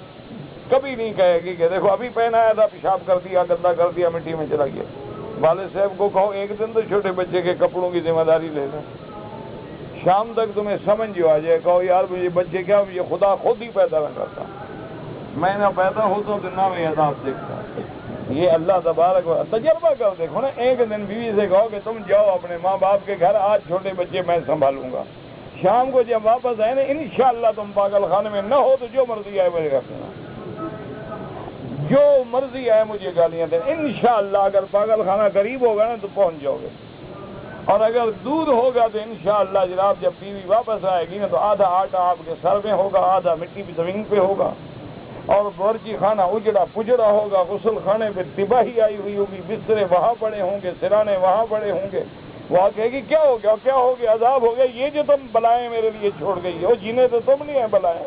کبھی نہیں کہے گی کہ دیکھو ابھی پہنایا تھا، پیشاب کر دیا، گندا کر دیا، مٹی میں چلا گیا۔ والد صاحب کو کہو ایک دن تو چھوٹے بچے کے کپڑوں کی ذمہ داری لے لیں، شام تک تمہیں سمجھ جو آ جائے، کہو یار مجھے بچے کیا، یہ خدا خود ہی پیدا نہ کرتا، میں نہ پیدا ہوتا تو نہ میں عذاب دیکھتا۔ یہ اللہ تبارک و تجربہ کر دیکھو نا، ایک دن بیوی سے کہو کہ تم جاؤ اپنے ماں باپ کے گھر، آج چھوٹے بچے میں سنبھالوں گا، شام کو جب واپس آئے نا انشاءاللہ تم پاگل خانے میں نہ ہو تو جو مرضی آئے مجھے رکھنا، جو مرضی آئے مجھے گالیاں دیں، انشاءاللہ اگر پاگل خانہ قریب ہوگا نا تو پہنچ جاؤ گے، اور اگر دور ہوگا تو انشاءاللہ جناب جب بیوی واپس آئے گی نا تو آدھا آٹا آپ کے سر میں ہوگا، آدھا مٹی بھی زمین پہ ہوگا، اور باورچی خانہ اجڑا پجڑا ہوگا، غسل خانے پہ تباہی آئی ہوئی ہوگی، بسترے وہاں پڑے ہوں گے، سرانے وہاں پڑے ہوں گے، وہ کہے گی کیا ہو گیا، عذاب ہو گیا، یہ جو تم بلائیں میرے لیے چھوڑ گئی ہو، جینے تو تم نہیں ہیں بلائیں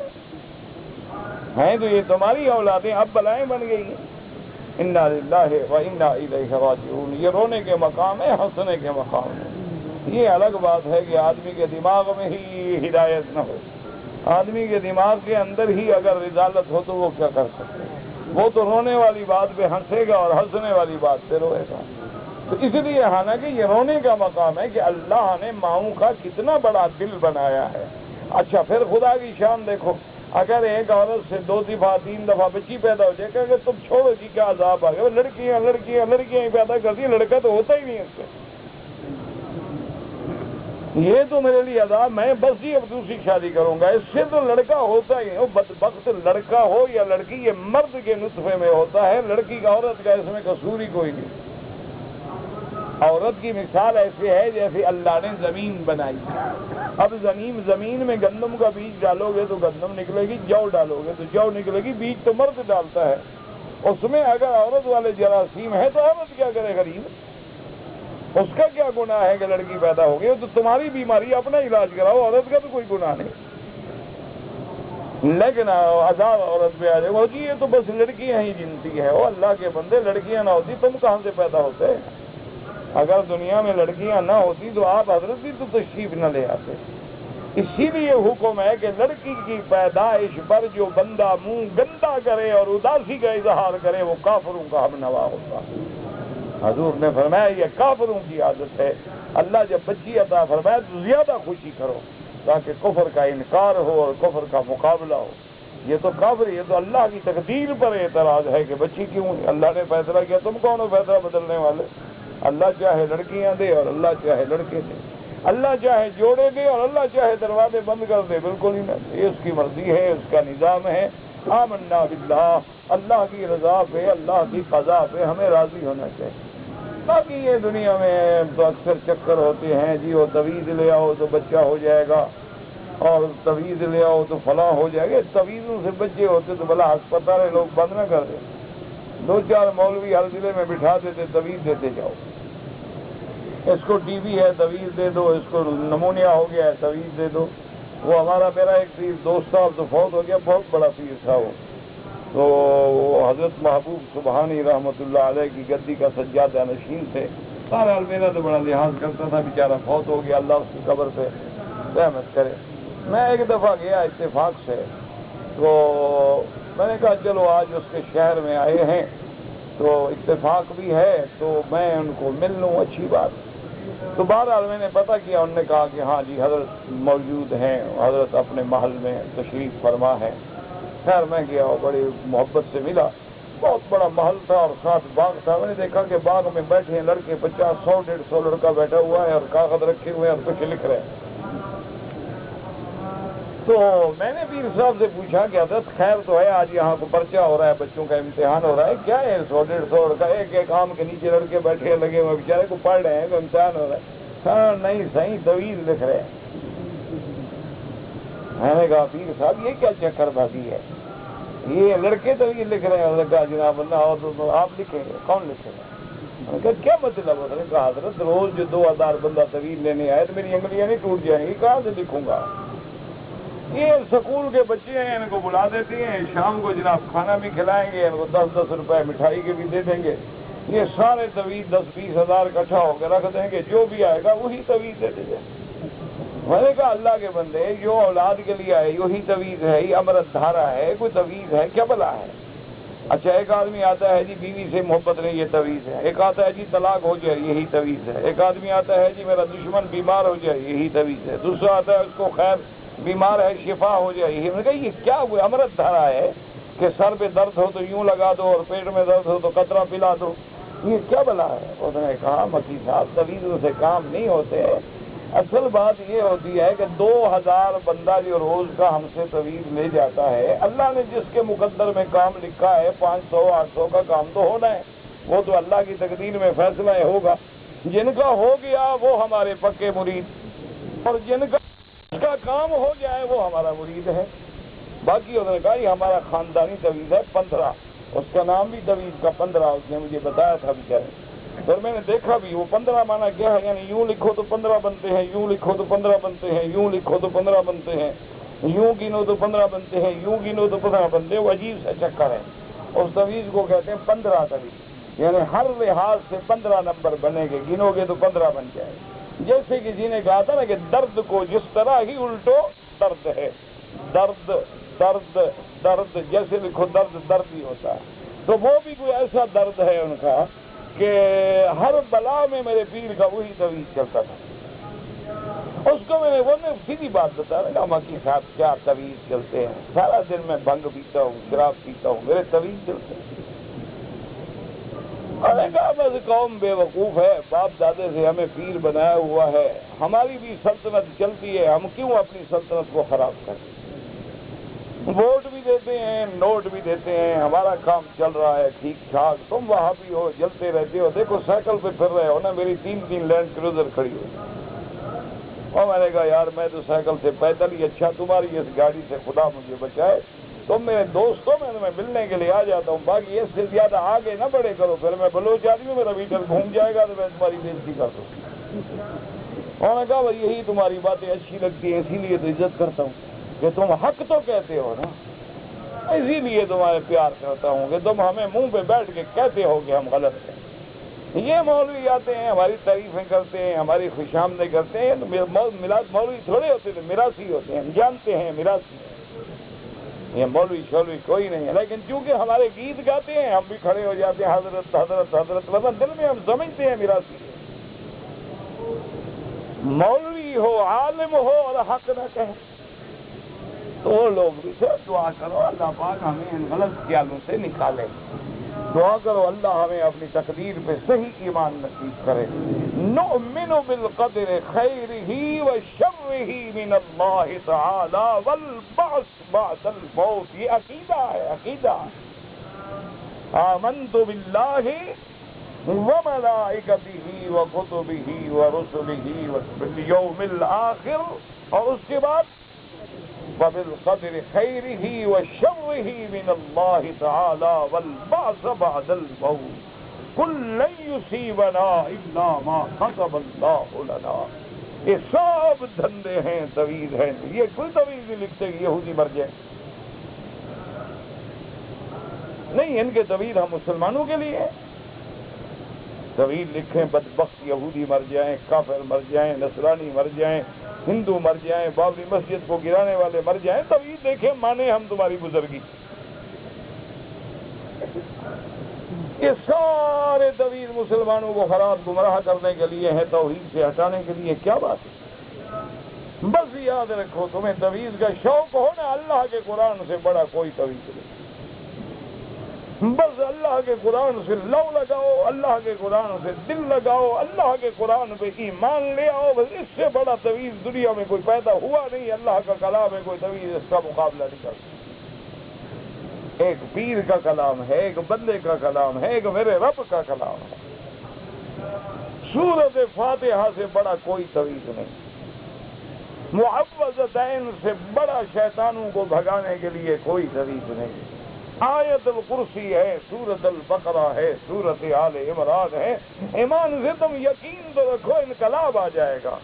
ہیں، تو یہ تمہاری اولادیں اب بلائیں بن گئی ہیں۔ انا للہ و انا الیہ راجعون، یہ رونے کے مقام ہے، ہنسنے کے مقام ہے۔ یہ الگ بات ہے کہ آدمی کے دماغ میں ہی ہدایت نہ ہو، آدمی کے دماغ کے اندر ہی اگر رضالت ہو تو وہ کیا کر سکتے ہیں، وہ تو رونے والی بات پہ ہنسے گا اور ہنسنے والی بات پہ روئے گا۔ تو اس لیے حالانکہ یہ رونے کا مقام ہے کہ اللہ نے ماؤں کا کتنا بڑا دل بنایا ہے۔ اچھا پھر خدا کی شان دیکھو، اگر ایک عورت سے 2 دفعہ 3 دفعہ بچی پیدا ہو جائے کہ تم چھوڑو جی کیا عذاب آ گیا، لڑکیاں ہی پیدا کرتی ہیں، لڑکا تو ہوتا ہی نہیں ہے اس سے، یہ تو میرے لیے عذاب، میں بس ہی اب دوسری شادی کروں گا، اس سے تو لڑکا ہوتا ہی نہیں، بدبخت لڑکا ہو یا لڑکی، یہ مرد کے نطفے میں ہوتا ہے، لڑکی کا عورت کا اس میں قصور ہی کوئی نہیں۔ عورت کی مثال ایسے ہے جیسے اللہ نے زمین بنائی، اب زمین میں گندم کا بیج ڈالو گے تو گندم نکلے گی، جو ڈالو گے تو جو نکلے گی، بیج تو مرد ڈالتا ہے، اس میں اگر عورت والے جراثیم ہے تو عورت کیا کرے غریب، اس کا کیا گناہ ہے کہ لڑکی پیدا ہو گئی، تو تمہاری بیماری اپنا علاج کراؤ، عورت کا تو کوئی گناہ نہیں، لیکن عذاب عورت پہ آ جائے وہ جی یہ تو بس لڑکیاں ہی جنتی ہے، وہ اللہ کے بندے لڑکیاں نہ ہوتی تم کہاں سے پیدا ہوتے، اگر دنیا میں لڑکیاں نہ ہوتی تو آپ حضرت بھی تو تشریف نہ لے آتے۔ اسی لیے حکم ہے کہ لڑکی کی پیدائش پر جو بندہ منہ گندا کرے اور اداسی کا اظہار کرے وہ کافروں کا ہم نوا ہوتا۔ حضور نے فرمایا یہ کافروں کی عادت ہے، اللہ جب بچی عطا فرمائے تو زیادہ خوشی کرو تاکہ کفر کا انکار ہو اور کفر کا مقابلہ ہو۔ یہ تو کافر، یہ تو اللہ کی تقدیر پر اعتراض ہے کہ بچی کیوں، اللہ نے فیصلہ کیا، تم کون ہو فیصلہ بدلنے والے، اللہ چاہے لڑکیاں دے اور اللہ چاہے لڑکے دے، اللہ چاہے جوڑے دے اور اللہ چاہے دروازے بند کر دے، بالکل ہی نہ، یہ اس کی مرضی ہے، اس کا نظام ہے۔ آمنا باللہ، اللہ کی رضا پہ، اللہ کی قضا پہ ہمیں راضی ہونا چاہیے۔ باقی یہ دنیا میں تو اکثر چکر ہوتے ہیں، جی وہ تویز لے آؤ تو بچہ ہو جائے گا، اور تویز لے آؤ تو فلاں ہو جائے گا. تویزوں سے بچے ہوتے تو بھلا ہسپتال لوگ بند نہ کر دیں. 2-4 مولوی ہر ضلع میں بٹھا دیتے, تویز دیتے جاؤ. اس کو ٹی بی ہے تویز دے دو, اس کو نمونیا ہو گیا ہے تویز دے دو. وہ میرا ایک پیر دوست تھا, اب تو فوت ہو گیا, بہت بڑا پیر تھا وہ. تو وہ حضرت محبوب سبحانی رحمۃ اللہ علیہ کی گدی کا سجادہ نشین تھے. بہرحال میرا تو بڑا لحاظ کرتا تھا, بیچارہ فوت ہو گیا, اللہ اس کی قبر پہ رحمت کرے. میں ایک دفعہ گیا اتفاق سے, تو میں نے کہا چلو آج اس کے شہر میں آئے ہیں تو اتفاق بھی ہے تو میں ان کو مل لوں, اچھی بات. تو بہرحال میں نے پتہ کیا, انہوں نے کہا کہ ہاں جی حضرت موجود ہیں, حضرت اپنے محل میں تشریف فرما ہے. خیر میں گیا اور بڑی محبت سے ملا. بہت بڑا محل تھا اور ساتھ باغ تھا. میں نے دیکھا کہ باغ میں بیٹھے ہیں لڑکے, 50-100-150 لڑکا بیٹھا ہوا ہے اور کاغذ رکھے ہوئے ہیں اور کچھ لکھ رہے ہیں. تو میں نے پیر صاحب سے پوچھا کہ حضرت خیر تو ہے, آج یہاں کو پرچہ ہو رہا ہے, بچوں کا امتحان ہو رہا ہے, کیا ہے 100-150 لڑکا ایک آم کے نیچے لڑکے بیٹھے لگے ہوئے, بیچارے کو پڑھ رہے ہیں کہ امتحان ہو رہا ہے. ہاں نہیں صحیح تویز لکھ رہے ہیں. میں نے کہا پیر صاحب یہ کیا چکر بازی ہے, یہ لڑکے تویز لکھ رہے ہیں. انہوں نے کہا جناب اللہ تو آپ لکھیں گے, کون لکھے گا؟ میں نے کہا کیا مطلب ہے؟ کہا حضرت روز جو 2000 بندہ تویز لینے آئے تو میری انگلیاں نہیں ٹوٹ جائیں گی, کہاں سے لکھوں گا؟ یہ سکول کے بچے ہیں, ان کو بلا دیتے ہیں, شام کو جناب کھانا بھی کھلائیں گے, ان کو 10-10 روپے مٹھائی کے بھی دے دیں گے. یہ سارے تویز 10-20 ہزار اکٹھا ہو کے رکھ دیں گے, جو بھی آئے گا وہی تویز دے دیں گے. میں نے کہا اللہ کے بندے, جو اولاد کے لیے آئے وہی تویز ہے, یہ امرت دھارا ہے, کوئی تویز ہے کیا بلا ہے؟ اچھا ایک آدمی آتا ہے جی بیوی سے محبت نہیں, یہ تویز ہے. ایک آتا ہے جی طلاق ہو جائے, یہی تویز ہے. ایک آدمی آتا ہے جی میرا دشمن بیمار ہو جائے, یہی تویز ہے. دوسرا آتا ہے اس کو خیر بیمار ہے شفا ہو جائے, یہی. میں نے کہا یہ کیا ہوئے امرت دھارا ہے کہ سر پہ درد ہو تو یوں لگا دو اور پیٹ میں درد ہو تو قطرہ پلا دو, یہ کیا بلا ہے؟ انہوں نے کہا مکی صاحب تویزوں سے کام نہیں ہوتے. اصل بات یہ ہوتی ہے کہ 2000 بندہ جو روز کا ہم سے تویز لے جاتا ہے, اللہ نے جس کے مقدر میں کام لکھا ہے 500-800 کا کام تو ہونا ہے, وہ تو اللہ کی تقدیر میں فیصلہ ہوگا. جن کا ہو گیا وہ ہمارے پکے مرید, اور جن کا کام ہو جائے وہ ہمارا مرید ہے. باقی انہوں نے کہا یہ ہمارا خاندانی تویز ہے 15, اس کا نام بھی تویز کا 15, اس نے مجھے بتایا تھا بیچارے. اور میں نے دیکھا بھی وہ 15 مانا کیا ہے, یعنی یوں لکھو تو 15 بنتے ہیں, یوں لکھو تو 15 بنتے ہیں, یوں لکھو تو 15 بنتے ہیں, یوں گنو تو 15 بنتے ہیں, یوں گنو تو 15 بنتے ہیں. وہ عجیب سا چکر ہے. اس تویز کو کہتے ہیں 15 تویز, یعنی ہر لحاظ سے 15 نمبر بنے گے, گنو گے تو 15 بن جائے. جیسے کسی نے کہا تھا نا کہ درد کو جس طرح ہی الٹو درد ہے, درد درد درد, جیسے لکھو درد درد ہی ہوتا ہے. تو وہ بھی کوئی ایسا درد ہے ان کا کہ ہر بلا میں میرے پیر کا وہی تویز چلتا تھا. اس کو میں نے سیدھی بات بتا رہا کہ مکی صاحب کیا تویز چلتے ہیں, سارا دن میں بھنگ پیتا ہوں, شراب پیتا ہوں, میرے تویز چلتے ہیں. اور نے کہا بس قوم بے وقوف ہے, باپ دادے سے ہمیں پیر بنایا ہوا ہے, ہماری بھی سلطنت چلتی ہے, ہم کیوں اپنی سلطنت کو خراب کریں؟ ووٹ بھی دیتے ہیں, نوٹ بھی دیتے ہیں, ہمارا کام چل رہا ہے ٹھیک ٹھاک. تم وہاں بھی ہو, جلتے رہتے ہو, دیکھو سائیکل پہ پھر رہے ہو نا, میری 3 لینڈ کروزر کھڑی ہوئی. اور میں نے کہا یار میں تو سائیکل سے پیدل ہی اچھا, تمہاری اس گاڑی سے خدا مجھے بچائے. تم میرے دوست ہو, میں ملنے کے لیے آ جاتا ہوں, باقی اس سے زیادہ آگے نہ بڑھے کرو, پھر میں بلوچ آدمی ہوں, میرا میٹر گھوم جائے گا تو میں تمہاری بےزتی کر دوں. انہوں نے کہا بھائی یہی تمہاری باتیں اچھی لگتی ہیں, اسی لیے تو عزت کرتا ہوں کہ تم حق تو کہتے ہو نا, اسی لیے تمہارے پیار کرتا ہوں کہ تم ہمیں منہ پہ بیٹھ کے کہتے ہو کہ ہم غلط ہیں. یہ مولوی آتے ہیں, ہماری تعریفیں کرتے ہیں, ہماری خوشامدیں کرتے ہیں, تو میلاد مولوی تھوڑے ہوتے ہیں, میراثی ہوتے ہیں, ہم جانتے ہیں میراثی. یہ مولوی شولوی کوئی نہیں ہے, لیکن چونکہ ہمارے گیت گاتے ہیں ہم بھی کھڑے ہو جاتے ہیں حضرت حضرت حضرت, ورنہ دل میں ہم سمجھتے ہیں میراثی. مولوی ہو, عالم ہو اور حق نہ کہیں تو وہ لوگ بھی سے دعا کرو اللہ پاک ہمیں ان غلط خیالوں سے نکالے. دعا کرو اللہ ہمیں اپنی تقدیر پہ صحیح ایمان نصیب کرے. نؤمن بالقدر خیرہ وشرہ من اللہ تعالی والبعث بعد الموت. یہ عقیدہ ہے, عقیدہ. آمنت باللہ وملائکتہ وکتبہ ورسلہ والیوم الآخر, اور اس کے بعد فبالقدر خیرہ وشرہ من اللہ تعالی والبعث بعد الموت قل لن یصیبنا الا ما كتب اللہ لنا. یہ سب دھندے ہیں، تویز ہیں. یہ کوئی تویز نہیں لکھتے کہ یہودی مر جائیں. نہیں، ان کے تویز ہم مسلمانوں کے لیے ہیں. طویل لکھیں بدبخت یہودی مر جائیں، کافر مر جائیں، نصرانی مر جائیں، ہندو مر جائیں، بابری مسجد کو گرانے والے مر جائیں. طویل دیکھیں، مانے ہم تمہاری بزرگی. یہ سارے طویل مسلمانوں کو خراب گمراہ کرنے کے لیے ہے، توحید سے ہٹانے کے لیے. کیا بات ہے؟ بس یاد رکھو، تمہیں طویل کا شوق ہو نا، اللہ کے قرآن سے بڑا کوئی طویل نہیں. بس اللہ کے قرآن سے لو لگاؤ، اللہ کے قرآن سے دل لگاؤ، اللہ کے قرآن پہ ایمان لے آؤ. بس اس سے بڑا طویل دنیا میں کوئی پیدا ہوا نہیں. اللہ کا کلام ہے، کوئی طویل اس کا مقابلہ نہیں کر سکتا. ایک پیر کا کلام ہے، ایک بندے کا کلام ہے، ایک میرے رب کا کلام ہے. سورۃ فاتحہ سے بڑا کوئی طویل نہیں. معوذتین سے بڑا شیطانوں کو بھگانے کے لیے کوئی طویل نہیں. آیت الکرسی ہے، سورۃ البقرہ ہے، سورۃ آل عمران ہے. ایمان سے تم یقین تو رکھو، انقلاب آ جائے گا.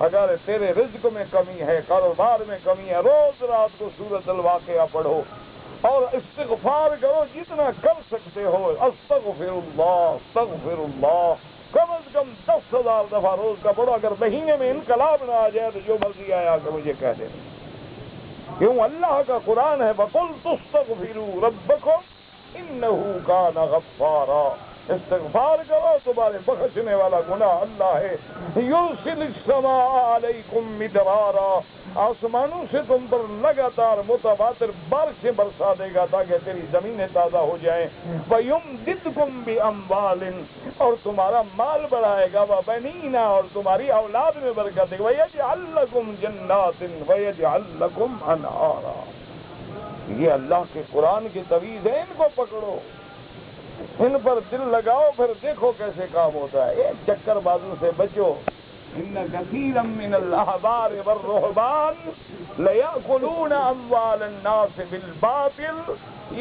اگر تیرے رزق میں کمی ہے، کاروبار میں کمی ہے، روز رات کو سورۃ الواقعہ پڑھو اور استغفار کرو جتنا کر سکتے ہو. استغفر اللہ، استغفر اللہ، کم از کم 10,000 دفعہ روز کا پڑھو. اگر مہینے میں انقلاب نہ آ جائے تو جو مرضی آیا کہ مجھے کہہ دیں. کیوں؟ اللہ کا قرآن ہے، وَقُلْ تُسْتَغْفِرُوا رَبَّكُمْ إِنَّهُ كَانَ غَفَّارًا. استغفار کرو، تمہارے بخشنے والا گناہ اللہ ہے. يُرْسِلِ السَّمَاءَ عَلَيْكُمْ مِدْرَارًا، آسمانوں سے تم پر لگاتار متواتر بارشیں برسا دے گا تاکہ تیری زمینیں تازہ ہو جائیں. وَيُمْدِدْكُمْ بِأَمْوَالٍ، اور تمہارا مال بڑھائے گا. وَبَنِينَ، اور تمہاری اولاد میں برکت دے گا. وَيَجْعَلْ لَكُمْ جَنَّاتٍ وَيَجْعَلْ لَكُمْ أَنْهَارًا. یہ اللہ کے قرآن کی تویز ہے، ان کو پکڑو، ان پر دل لگاؤ، پھر دیکھو کیسے کام ہوتا ہے. ایک چکر بازو سے بچو. ان كثيرا من الاحبار والرهبان ليأكلون اموال الناس بالباطل.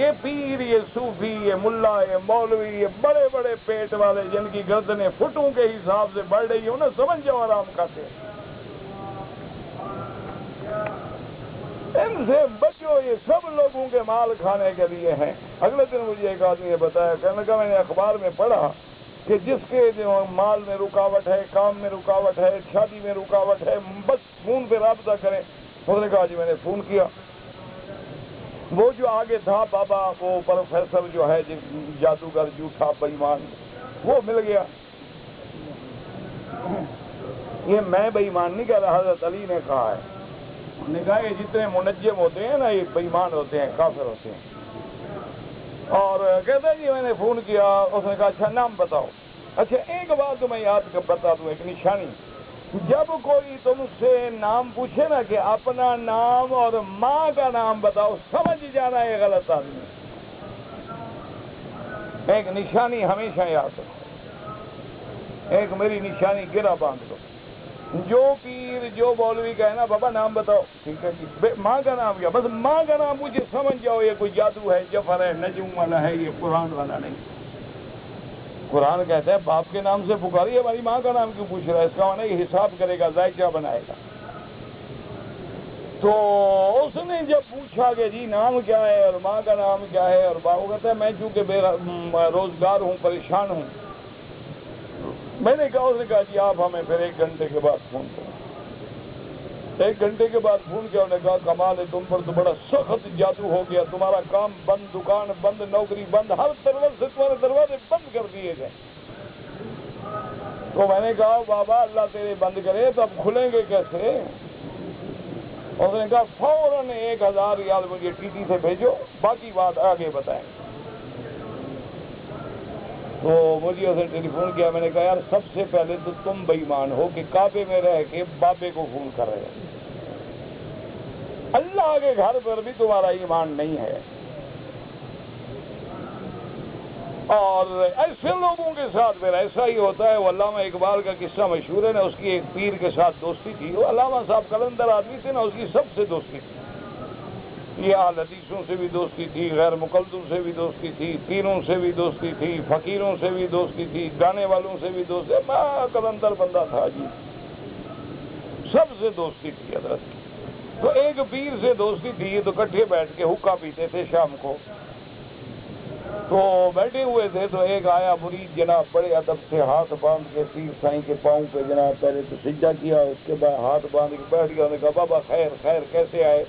یہ پیر، یہ صوفی، یہ ملا، یہ مولوی، یہ بڑے بڑے پیٹ والے جن کی گردنیں فٹوں کے حساب سے بڑھ رہی ہوں نا، سمجھ جاؤ آرام کھاتے. ان سے بچو، یہ سب لوگوں کے مال کھانے کے لیے ہیں. اگلے دن مجھے ایک آدمی نے بتایا، کہنے لگا میں نے اخبار میں پڑھا کہ جس کے مال میں رکاوٹ ہے، کام میں رکاوٹ ہے، شادی میں رکاوٹ ہے، بس فون پہ رابطہ کریں. اس نے کہا جی میں نے فون کیا. وہ جو آگے تھا بابا، وہ پروفیسر جو ہے جادوگر جھوٹا بے ایمان، وہ مل گیا. یہ میں بے ایمان نہیں کہہ رہا، حضرت علی نے کہا ہے. نے کہا یہ جتنے منجم ہوتے ہیں نا، یہ بے ایمان ہوتے ہیں، کافر ہوتے ہیں. اور کہتا ہے جی میں نے فون کیا. اس نے کہا اچھا نام بتاؤ. اچھا ایک بات تو میں یاد بتا دوں، ایک نشانی. جب کوئی تم سے نام پوچھے نا کہ اپنا نام اور ماں کا نام بتاؤ، سمجھ جانا یہ غلط آدمی. ایک نشانی ہمیشہ یاد رکھو. ایک میری نشانی گرا باندھ دو. جو پیر، جو مولوی کہے نا بابا نام بتاؤ، ٹھیک ہے جی، ماں کا نام کیا؟ بس ماں کا نام مجھے سمجھ جاؤ یہ کوئی جادو ہے، جفر ہے، نجوم والا ہے، یہ قرآن والا نہیں. قرآن کہتا ہے باپ کے نام سے پکاری، ہماری ماں کا نام کیوں پوچھ رہا ہے؟ اس کا معنی یہ حساب کرے گا، ذائقہ بنائے گا. تو اس نے جب پوچھا کہ جی نام کیا ہے اور ماں کا نام کیا ہے، اور وہ کہتا ہے میں چونکہ بے روزگار ہوں، پریشان ہوں. میں نے کہا، اس نے کہا جی آپ ہمیں پھر 1 گھنٹے کے بعد فون کریں. 1 گھنٹے کے بعد فون کیا. انہوں نے کہا کمال ہے، تم پر تو بڑا سخت جادو ہو گیا، تمہارا کام بند، دکان بند، نوکری بند، ہر طرف سے تمہارے دروازے بند کر دیے گئے. تو میں نے کہا بابا اللہ تیرے بند کرے تو اب کھلیں گے کیسے؟ اس نے کہا فوراً 1000 ریال مجھے ٹی ٹی سے بھیجو، باقی بات آگے بتائیں. تو مجھے اس نے ٹیلی فون کیا. میں نے کہا یار سب سے پہلے تو تم بے ایمان ہو کہ کعبے میں رہ کے بابے کو فون کر رہے ہو. اللہ کے گھر پر بھی تمہارا ایمان نہیں ہے. اور ایسے لوگوں کے ساتھ پھر ایسا ہی ہوتا ہے. وہ علامہ اقبال کا قصہ مشہور ہے نا، اس کی ایک پیر کے ساتھ دوستی تھی. وہ علامہ صاحب قلندر آدمی تھے نا، اس کی سب سے دوستی تھی. یہ اہل حدیثوں سے بھی دوستی تھی، غیر مقلدوں سے بھی دوستی تھی، پیروں سے بھی دوستی تھی، فقیروں سے بھی دوستی تھی، گانے والوں سے بھی دوستی، قلندر بندہ تھا جی، سب سے دوستی تھی حضرت کی۔ تو ایک پیر سے دوستی تھی تو کٹھے بیٹھ کے حقہ پیتے تھے شام کو، تو بیٹھے ہوئے تھے تو ایک آیا مرید جناب، بڑے ادب سے ہاتھ باندھ کے پیر سائیں کے پاؤں پہ جناب پہلے تو سجدہ کیا، اس کے بعد ہاتھ باندھ کے بیٹھ گیا۔ انہوں نے کہا بابا خیر خیر کیسے آئے؟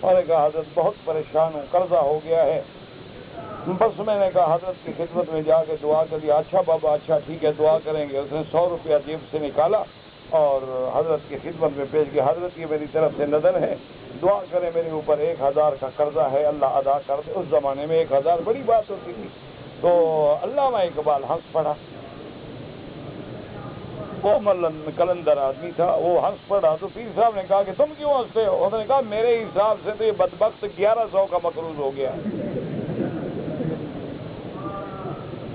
انہوں نے کہا حضرت بہت پریشان ہوں، قرضہ ہو گیا ہے، بس میں نے کہا حضرت کی خدمت میں جا کے دعا کر دیا۔ اچھا بابا اچھا ٹھیک ہے دعا کریں گے۔ اس نے 100 روپیہ جیب سے نکالا اور حضرت کی خدمت میں پیش کیا، حضرت کی میری طرف سے نظر ہے، دعا کریں میرے اوپر 1000 کا قرضہ ہے، اللہ ادا کر دے۔ اس زمانے میں 1000 بڑی بات ہوتی تھی۔ تو علامہ اقبال ہنس پڑا، وہ کلندر آدمی تھا، وہ ہنس پڑا۔ تو پیر صاحب نے کہا کہ تم کیوں ہنستے ہو؟ انہوں نے کہا میرے حساب سے تو یہ بدبخت 1100 کا مقروض ہو گیا۔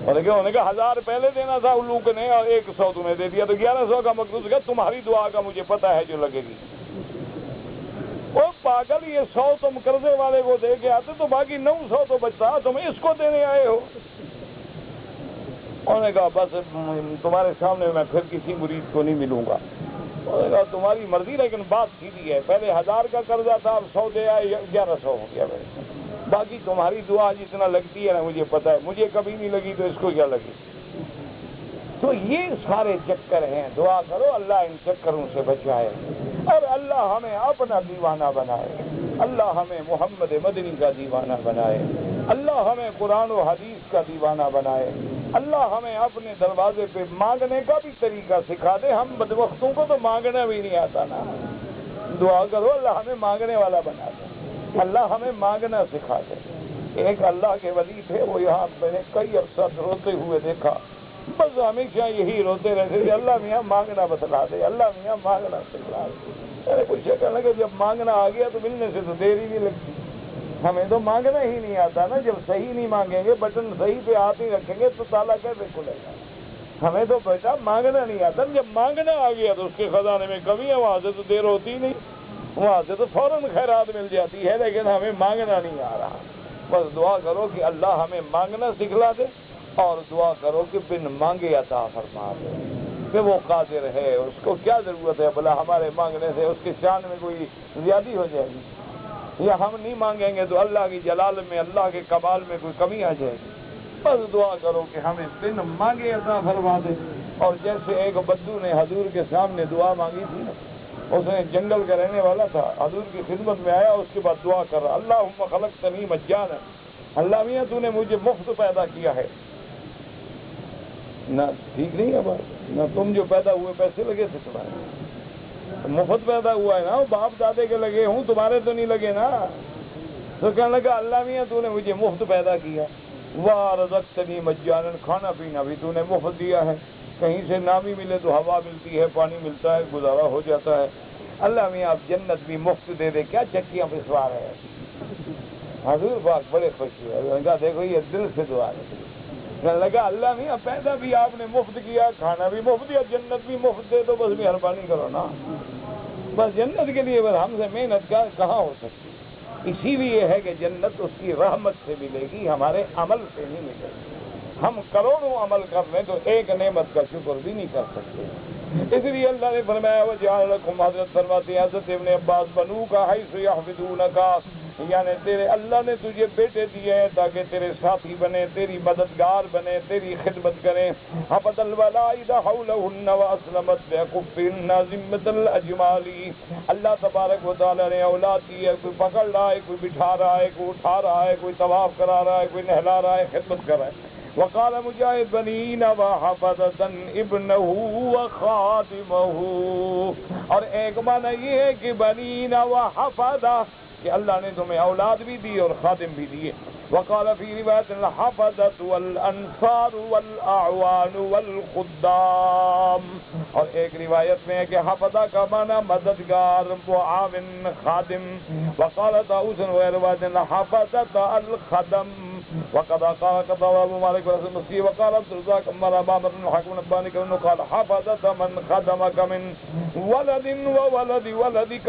انہوں نے کہا 1000 پہلے دینا تھا الوک نے اور 100 تمہیں دے دیا، تو 1100 کا مقروض گیا، تمہاری دعا کا مجھے پتا ہے جو لگے گی۔ وہ پاگل، یہ 100 تم قرضے والے کو دے کے آتے تو باقی 900 تو بچتا، تم اس کو دینے آئے ہو۔ انہوں نے کہا بس تمہارے سامنے میں پھر کسی مرید کو نہیں ملوں گا۔ انہوں نے کہا تمہاری مرضی، لیکن بات سیدھی ہے، پہلے 1000 کا قرضہ تھا، اب 100 دے آئے، 1100 ہو گیا میرے، باقی تمہاری دعا جتنا لگتی ہے نا مجھے پتا ہے، مجھے کبھی نہیں لگی تو اس کو کیا لگی۔ تو یہ سارے چکر ہیں، دعا کرو اللہ ان چکروں سے بچائے اور اللہ ہمیں اپنا دیوانہ بنائے، اللہ ہمیں محمد مدنی کا دیوانہ بنائے، اللہ ہمیں قرآن و حدیث کا دیوانہ بنائے، اللہ ہمیں اپنے دروازے پہ مانگنے کا بھی طریقہ سکھا دے۔ ہم بدبختوں کو تو مانگنا بھی نہیں آتا نا، دعا کرو اللہ ہمیں مانگنے والا بنا دے، اللہ ہمیں مانگنا سکھا دے۔ ایک اللہ کے ولی تھے، وہ یہاں میں نے کئی عرصہ روتے ہوئے دیکھا، بس ہمیشہ یہی روتے رہتے تھے، اللہ میاں مانگنا بتلا دے، اللہ میاں مانگنا سکھلا دے۔ میں نے پوچھا کرنے کہ جب مانگنا آ گیا تو ملنے سے تو دیر ہی نہیں لگتی، ہمیں تو مانگنا ہی نہیں آتا نا، جب صحیح نہیں مانگیں گے، بٹن صحیح پہ ہاتھ ہی رکھیں گے تو تالا کیسے کھلے گا؟ ہمیں تو بیٹا مانگنا نہیں آتا، جب مانگنا آ گیا تو اس کے خزانے میں کمی ہے، وہاں سے تو دیر ہوتی نہیں، وہاں سے تو فوراً خیرات مل جاتی ہے، لیکن ہمیں مانگنا نہیں آ رہا۔ بس دعا کرو کہ اللہ ہمیں مانگنا سکھلا دے، اور دعا کرو کہ بن مانگے عطا فرما دے، کہ وہ قادر ہے، اس کو کیا ضرورت ہے بھلا ہمارے مانگنے سے اس کے شان میں کوئی زیادتی ہو جائے گی، یا ہم نہیں مانگیں گے تو اللہ کی جلال میں، اللہ کے کمال میں کوئی کمی آ جائے گی۔ بس دعا کرو کہ ہمیں بن مانگے عطا فرما دے۔ اور جیسے ایک بدو نے حضور کے سامنے دعا مانگی تھی نا، اس نے جنگل کا رہنے والا تھا، حضور کی خدمت میں آیا، اس کے بعد دعا کر رہا، اللہم خلقتنی مجانا، اللہ میاں تو نے مجھے مفت پیدا کیا ہے، نہ ٹھیک نہیں ہے بات، نہ تم جو پیدا ہوئے پیسے لگے تھے تمہارے، مفت پیدا ہوا ہے نا، باپ دادے کے لگے ہوں، تمہارے تو نہیں لگے نا۔ تو کہنے لگا اللہ میاں تو نے مجھے مفت پیدا کیا، وَرَزَقْتَنِي مَجَّانًا، کھانا پینا بھی تو نے مفت دیا ہے، کہیں سے نہ بھی ملے تو ہوا ملتی ہے، پانی ملتا ہے، گزارا ہو جاتا ہے، اللہ میاں آپ جنت بھی مفت دے دے، کیا چکیاں پسوا رہے ہیں۔ حضور پاک بڑے خوش ہوئے، انہوں نے کہا دیکھو یہ دل سے دعا ہے۔ کہنے لگا اللہ میاں پیدا بھی آپ نے مفت کیا، کھانا بھی مفت دیا، جنت بھی مفت دے دو، بس مہربانی کرو نا، بس جنت کے لیے بس ہم سے محنت کہاں ہو سکتی۔ اسی لیے ہے کہ جنت اس کی رحمت سے ملے گی، ہمارے عمل سے نہیں ملے گی۔ ہم کروڑوں عمل کر لیں تو ایک نعمت کا شکر بھی نہیں کر سکتے۔ اس لیے اللہ نے فرمایا وَجَعَلَ لَكُمْ، حضرت فرماتے ہیں حضرت ابن عباس، بنوک حیث یحفظونک، یعنی تیرے اللہ نے تجھے بیٹے دیے ہیں تاکہ تیرے ساتھی بنے، تیری مددگار بنے، تیری خدمت کریں۔ حفظ الولائد حولہن واسلمت بکفہن ذمۃ الاجمال، اللہ تبارک و تعالیٰ نے اولاد دی ہے، کوئی پکڑ رہا ہے، کوئی بٹھا رہا ہے، کوئی اٹھا رہا ہے، کوئی طواف کرا رہا ہے، کوئی نہلا رہا ہے، خدمت کر رہا ہے۔ وقال مجاہد بنین وحفظة ابنہ وخادمہ، اور ایک معنی یہ ہے کہ بنین وحفظہ، کہ اللہ نے تمہیں اولاد بھی دی اور خادم بھی دیے۔ وقال فی روایت الحفظۃ والانصار والاعوان والخدام، اور ایک روایت میں ہے کہ حفظہ کا معنی مددگار، معاون، خادم۔ وقال طاؤوس وغیر روایت الحفظۃ الخدم، وقد قال ابو مالک ورسول مسیح، وقال عبد الرزاق امر امام بن الحكم النباني انه قال حفظة من خدمك من ولد وولد ولدك،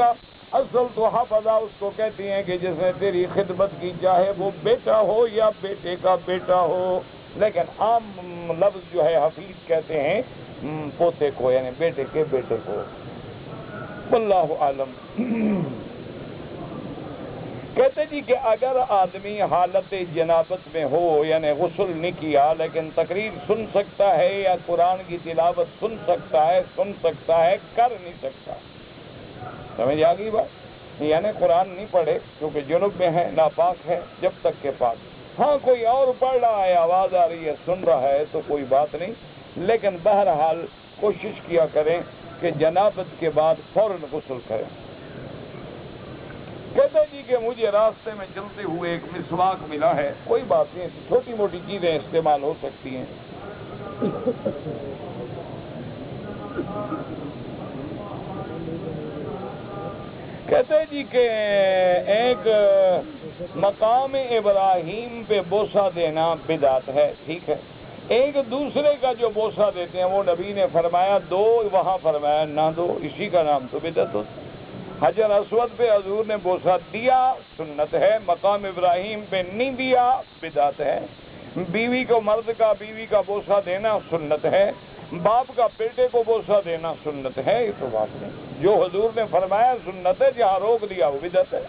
اصل تو حفظہ اس کو کہتے ہیں کہ جس نے تیری خدمت کی، چاہے وہ بیٹا ہو یا بیٹے کا بیٹا ہو، لیکن عام لفظ جو ہے حفیظ کہتے ہیں پوتے کو، یعنی بیٹے کے بیٹے کو۔ واللہ عالم۔ کہتے جی کہ اگر آدمی حالت جنابت میں ہو، یعنی غسل نہیں کیا، لیکن تقریر سن سکتا ہے یا قرآن کی تلاوت سن سکتا ہے، کر نہیں سکتا، سمجھ آ گئی بات؟ یعنی قرآن نہیں پڑھے کیونکہ جنوب میں ہے، ناپاک ہے جب تک کہ پاک۔ ہاں کوئی اور پڑھ رہا ہے، آواز آ رہی ہے، سن رہا ہے تو کوئی بات نہیں، لیکن بہرحال کوشش کیا کریں کہ جنابت کے بعد فوراً غسل کریں۔ کہتے جی کہ مجھے راستے میں چلتے ہوئے ایک مسواک ملا ہے، کوئی بات نہیں، چھوٹی موٹی چیزیں استعمال ہو سکتی ہیں۔ کہتے جی کہ ایک مقام ابراہیم پہ بوسہ دینا بدعت ہے، ٹھیک ہے، ایک دوسرے کا جو بوسہ دیتے ہیں وہ نبی نے فرمایا دو، وہاں فرمایا نہ دو، اسی کا نام تو بدعت ہوتا ہے۔ حجر اسود پہ حضور نے بوسہ دیا، سنت ہے، مقام ابراہیم پہ نہیں دیا، بدعت ہے۔ بیوی کو، مرد کا بیوی کا بوسہ دینا سنت ہے، باپ کا بیٹے کو بوسہ دینا سنت ہے، یہ تو بات نہیں، جو حضور نے فرمایا سنت ہے، جہاں روک دیا وہ بدعت ہے۔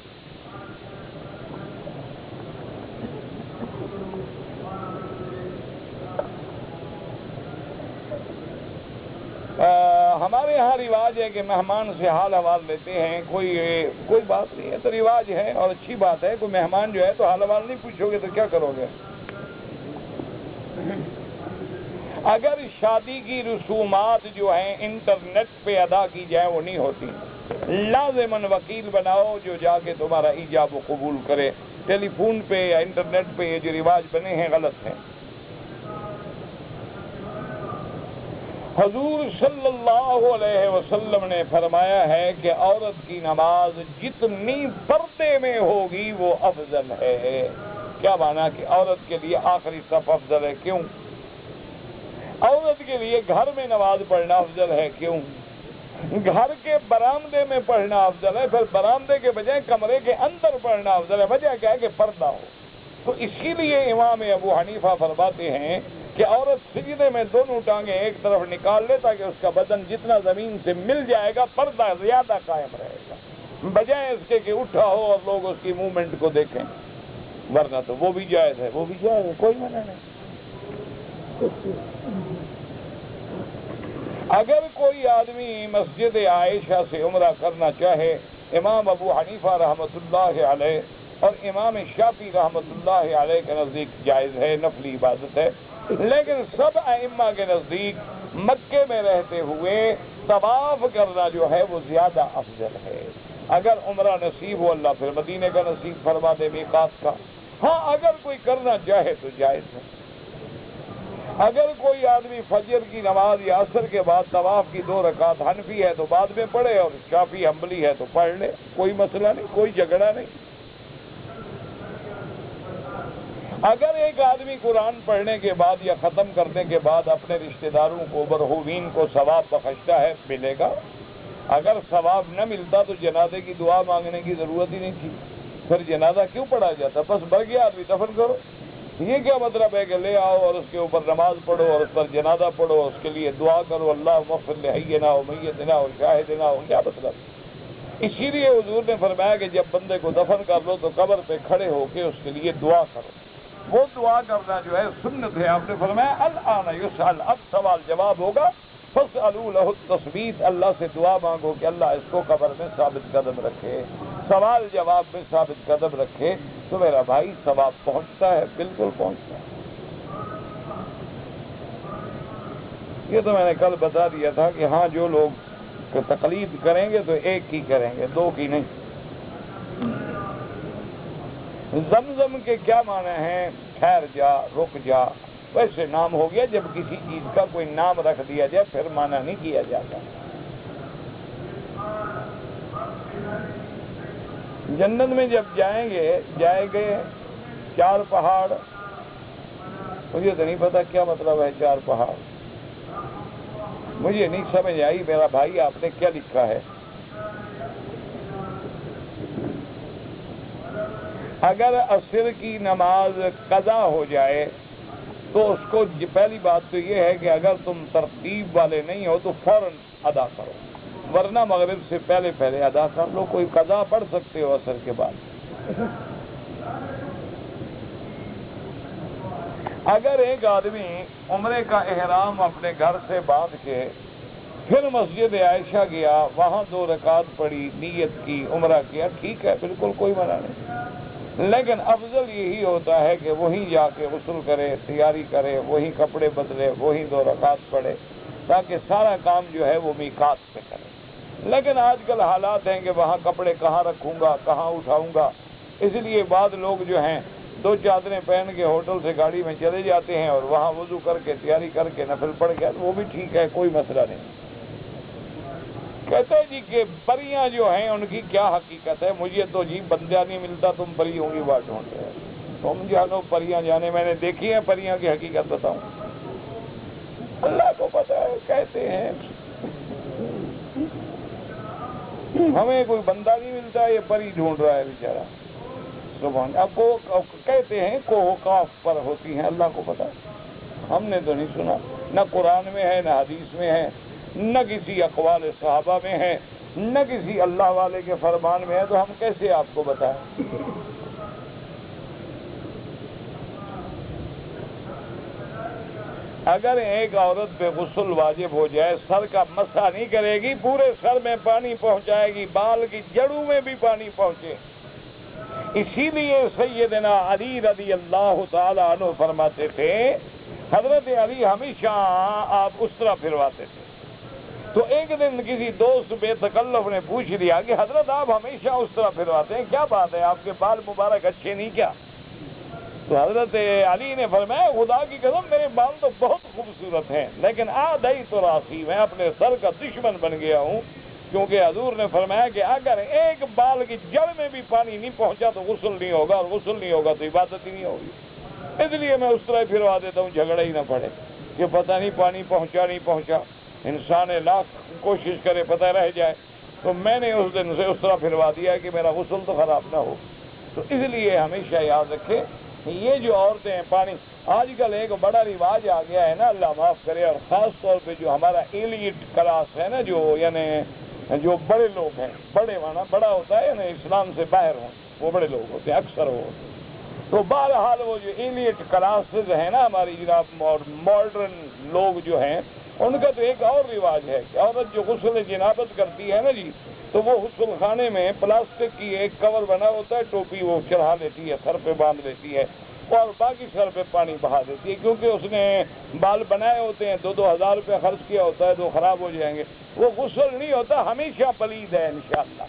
ہمارے یہاں رواج ہے کہ مہمان سے حال حوال لیتے ہیں، کوئی بات نہیں ہے، تو رواج ہے اور اچھی بات ہے، کوئی مہمان جو ہے تو حال حوال نہیں پوچھو گے تو کیا کرو گے؟ اگر شادی کی رسومات جو ہیں انٹرنیٹ پہ ادا کی جائیں وہ نہیں ہوتی، لازماً وکیل بناؤ جو جا کے تمہارا ایجاب و قبول کرے۔ ٹیلی فون پہ یا انٹرنیٹ پہ یہ جو رواج بنے ہیں غلط ہیں۔ حضور صلی اللہ علیہ وسلم نے فرمایا ہے کہ عورت کی نماز جتنی پردے میں ہوگی وہ افضل ہے۔ کیا مانا کہ عورت کے لیے آخری صف افضل ہے؟ کیوں؟ عورت کے لیے گھر میں نماز پڑھنا افضل ہے، کیوں؟ گھر کے برآمدے میں پڑھنا افضل ہے، پھر برآمدے کے بجائے کمرے کے اندر پڑھنا افضل ہے، وجہ کیا ہے کہ پردہ ہو۔ تو اسی لیے امام ابو حنیفہ فرماتے ہیں کہ عورت سجدے میں دونوں ٹانگیں ایک طرف نکال لے تاکہ اس کا بدن جتنا زمین سے مل جائے گا پردہ زیادہ قائم رہے گا، بجائے اس کے کہ اٹھا ہو اور لوگ اس کی موومنٹ کو دیکھیں، ورنہ تو وہ بھی جائز ہے، کوئی منع نہیں۔ اگر کوئی آدمی مسجد عائشہ سے عمرہ کرنا چاہے، امام ابو حنیفہ رحمۃ اللہ علیہ اور امام شافعی رحمۃ اللہ علیہ کے نزدیک جائز ہے، نفلی عبادت ہے، لیکن سب ائمہ کے نزدیک مکے میں رہتے ہوئے طواف کرنا جو ہے وہ زیادہ افضل ہے۔ اگر عمرہ نصیب ہو اللہ پھر مدینے کا نصیب فرما دے میقات کا۔ ہاں اگر کوئی کرنا چاہے تو جائز ہے۔ اگر کوئی آدمی فجر کی نماز یا عصر کے بعد طواف کی 2 رکعت، حنفی ہے تو بعد میں پڑھے اور شافعی حنبلی ہے تو پڑھ لے، کوئی مسئلہ نہیں، کوئی جھگڑا نہیں۔ اگر ایک آدمی قرآن پڑھنے کے بعد یا ختم کرنے کے بعد اپنے رشتہ داروں کو، مرحومین کو ثواب بخشتا ہے، ملے گا۔ اگر ثواب نہ ملتا تو جنازے کی دعا مانگنے کی ضرورت ہی نہیں تھی، پھر جنازہ کیوں پڑھا جاتا؟ بس مر گیا آدمی دفن کرو۔ یہ کیا مطلب ہے کہ لے آؤ اور اس کے اوپر نماز پڑھو اور اس پر جنازہ پڑھو، اس کے لیے دعا کرو، اللہ اغفر لحینا و میتنا و شاہدنا، کیا مطلب؟ اسی لیے حضور نے فرمایا کہ جب بندے کو دفن کر لو تو قبر پہ کھڑے ہو کے اس کے لیے دعا کرو۔ وہ دعا کرنا جو ہے سنت ہے۔ آپ نے فرمایا الآن یسأل، اب سوال جواب ہوگا، فاسألوا له التثبیت، اللہ سے دعا مانگو کہ اللہ اس کو قبر میں ثابت قدم رکھے، سوال جواب میں ثابت قدم رکھے، تو میرا بھائی ثواب پہنچتا ہے، بالکل پہنچتا ہے۔ یہ تو میں نے کل بتا دیا تھا کہ ہاں جو لوگ تقلید کریں گے تو ایک کی کریں گے، 2 کی نہیں۔ زمزم کے کیا معنی ہیں؟ ٹھہر جا، رک جا، ویسے نام ہو گیا جب کسی چیز کا کوئی نام رکھ دیا جائے پھر معنی نہیں کیا جاتا۔ جنت میں جب جائیں گے 4 پہاڑ، مجھے تو نہیں پتا کیا مطلب ہے 4 پہاڑ، مجھے نہیں سمجھ آئی۔ میرا بھائی آپ نے کیا لکھا ہے؟ اگر عصر کی نماز قضا ہو جائے تو اس کو پہلی بات تو یہ ہے کہ اگر تم ترتیب والے نہیں ہو تو فوراً ادا کرو، ورنہ مغرب سے پہلے پہلے ادا کر لو، کوئی قضا پڑھ سکتے ہو عصر کے بعد۔ اگر ایک آدمی عمرے کا احرام اپنے گھر سے باندھ کے پھر مسجد عائشہ گیا، وہاں 2 رکعت پڑھی، نیت کی، عمرہ کیا، ٹھیک ہے، بالکل کوئی منع نہیں، لیکن افضل یہی ہوتا ہے کہ وہیں جا کے غسل کرے، تیاری کرے، وہیں کپڑے بدلے، وہیں 2 رکعت پڑھے، تاکہ سارا کام جو ہے وہ میقات پہ کرے۔ لیکن آج کل حالات ہیں کہ وہاں کپڑے کہاں رکھوں گا، کہاں اٹھاؤں گا، اس لیے بعض لوگ جو ہیں 2 چادریں پہن کے ہوٹل سے گاڑی میں چلے جاتے ہیں اور وہاں وضو کر کے تیاری کر کے نفل پڑھ گیا، وہ بھی ٹھیک ہے، کوئی مسئلہ نہیں۔ کہتے ہیں جی کہ پریاں جو ہیں ان کی کیا حقیقت ہے؟ مجھے تو جی بندہ نہیں ملتا، تم پریوں کی بات ڈھونڈ رہے ہو، تم جانو پریاں جانے، میں نے دیکھی ہے پریاں کی حقیقت بتاؤں؟ اللہ کو پتہ ہے، کہتے ہیں ہمیں کوئی بندہ نہیں ملتا، یہ پری ڈھونڈ رہا ہے بیچارہ، سبحان۔ اب کو کہتے ہیں کوہ کاف پر ہوتی ہیں، اللہ کو پتہ، ہم نے تو نہیں سنا، نہ قرآن میں ہے، نہ حدیث میں ہے، نہ کسی اقوال صحابہ میں ہے، نہ کسی اللہ والے کے فرمان میں ہے، تو ہم کیسے آپ کو بتائیں؟ اگر ایک عورت پہ غسل واجب ہو جائے، سر کا مسح نہیں کرے گی، پورے سر میں پانی پہنچائے گی، بال کی جڑوں میں بھی پانی پہنچے۔ اسی لیے سیدنا علی رضی اللہ تعالی عنہ فرماتے تھے، حضرت علی ہمیشہ آپ اس طرح پھرواتے تھے۔ تو ایک دن کسی دوست بے تکلف نے پوچھ لیا کہ حضرت آپ ہمیشہ اس طرح پھرواتے ہیں، کیا بات ہے، آپ کے بال مبارک اچھے نہیں کیا؟ تو حضرت علی نے فرمایا، خدا کی قسم میرے بال تو بہت خوبصورت ہیں، لیکن آدھائی تو راسی، میں اپنے سر کا دشمن بن گیا ہوں، کیونکہ حضور نے فرمایا کہ اگر ایک بال کی جڑ میں بھی پانی نہیں پہنچا تو غسل نہیں ہوگا، اور غسل نہیں ہوگا تو عبادت ہی نہیں ہوگی۔ اس لیے میں اس طرح پھروا دیتا ہوں، جھگڑا ہی نہ پڑے کہ پتہ نہیں پانی پہنچا نہیں پہنچا، انسان لاکھ کوشش کرے پتہ رہ جائے۔ تو میں نے اس دن سے اس طرح پھروا دیا کہ میرا غسل تو خراب نہ ہو۔ تو اس لیے ہمیشہ یاد رکھے، یہ جو عورتیں ہیں پانی، آج کل ایک بڑا رواج آ گیا ہے نا، اللہ معاف کرے، اور خاص طور پہ جو ہمارا ایلیٹ کلاس ہے نا، جو یعنی جو بڑے لوگ ہیں، بڑے مانا بڑا ہوتا ہے یعنی اسلام سے باہر ہوں، وہ بڑے لوگ ہوتے ہیں اکثر وہ، تو بہرحال وہ جو ایلیٹ کلاسز ہیں نا ہماری جناب، ماڈرن لوگ جو ہیں، ان کا تو ایک اور رواج ہے کہ عورت جو غسل جنابت کرتی ہے نا جی، تو وہ غسل خانے میں پلاسٹک کی ایک کور بنا ہوتا ہے، ٹوپی وہ چڑھا لیتی ہے، سر پہ باندھ لیتی ہے، اور باقی سر پہ پانی بہا دیتی ہے، کیونکہ اس نے بال بنائے ہوتے ہیں، 2,000 روپے خرچ کیا ہوتا ہے، تو خراب ہو جائیں گے۔ وہ غسل نہیں ہوتا، ہمیشہ پلید ہے انشاءاللہ۔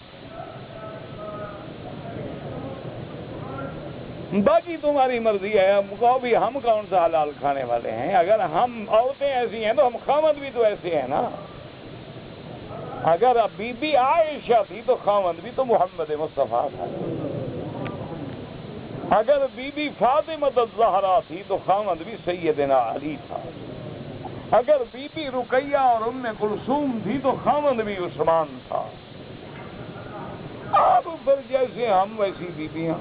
باقی تمہاری مرضی ہے، ہم کہو بھی ہم کون سا حلال کھانے والے ہیں؟ اگر ہم عورتیں ایسی ہیں تو ہم خاوند بھی تو ایسے ہیں نا۔ اگر بی بی عائشہ تھی تو خاوند بھی تو محمد مصطفیٰ تھا، اگر بی بی فاطمہ الزہرا تھی تو خاوند بھی سیدنا علی تھا، اگر بی بی رقیہ اور ام کلثوم تھی تو خاوند بھی عثمان تھا۔ اب پھر جیسے ہم ویسی بیویاں،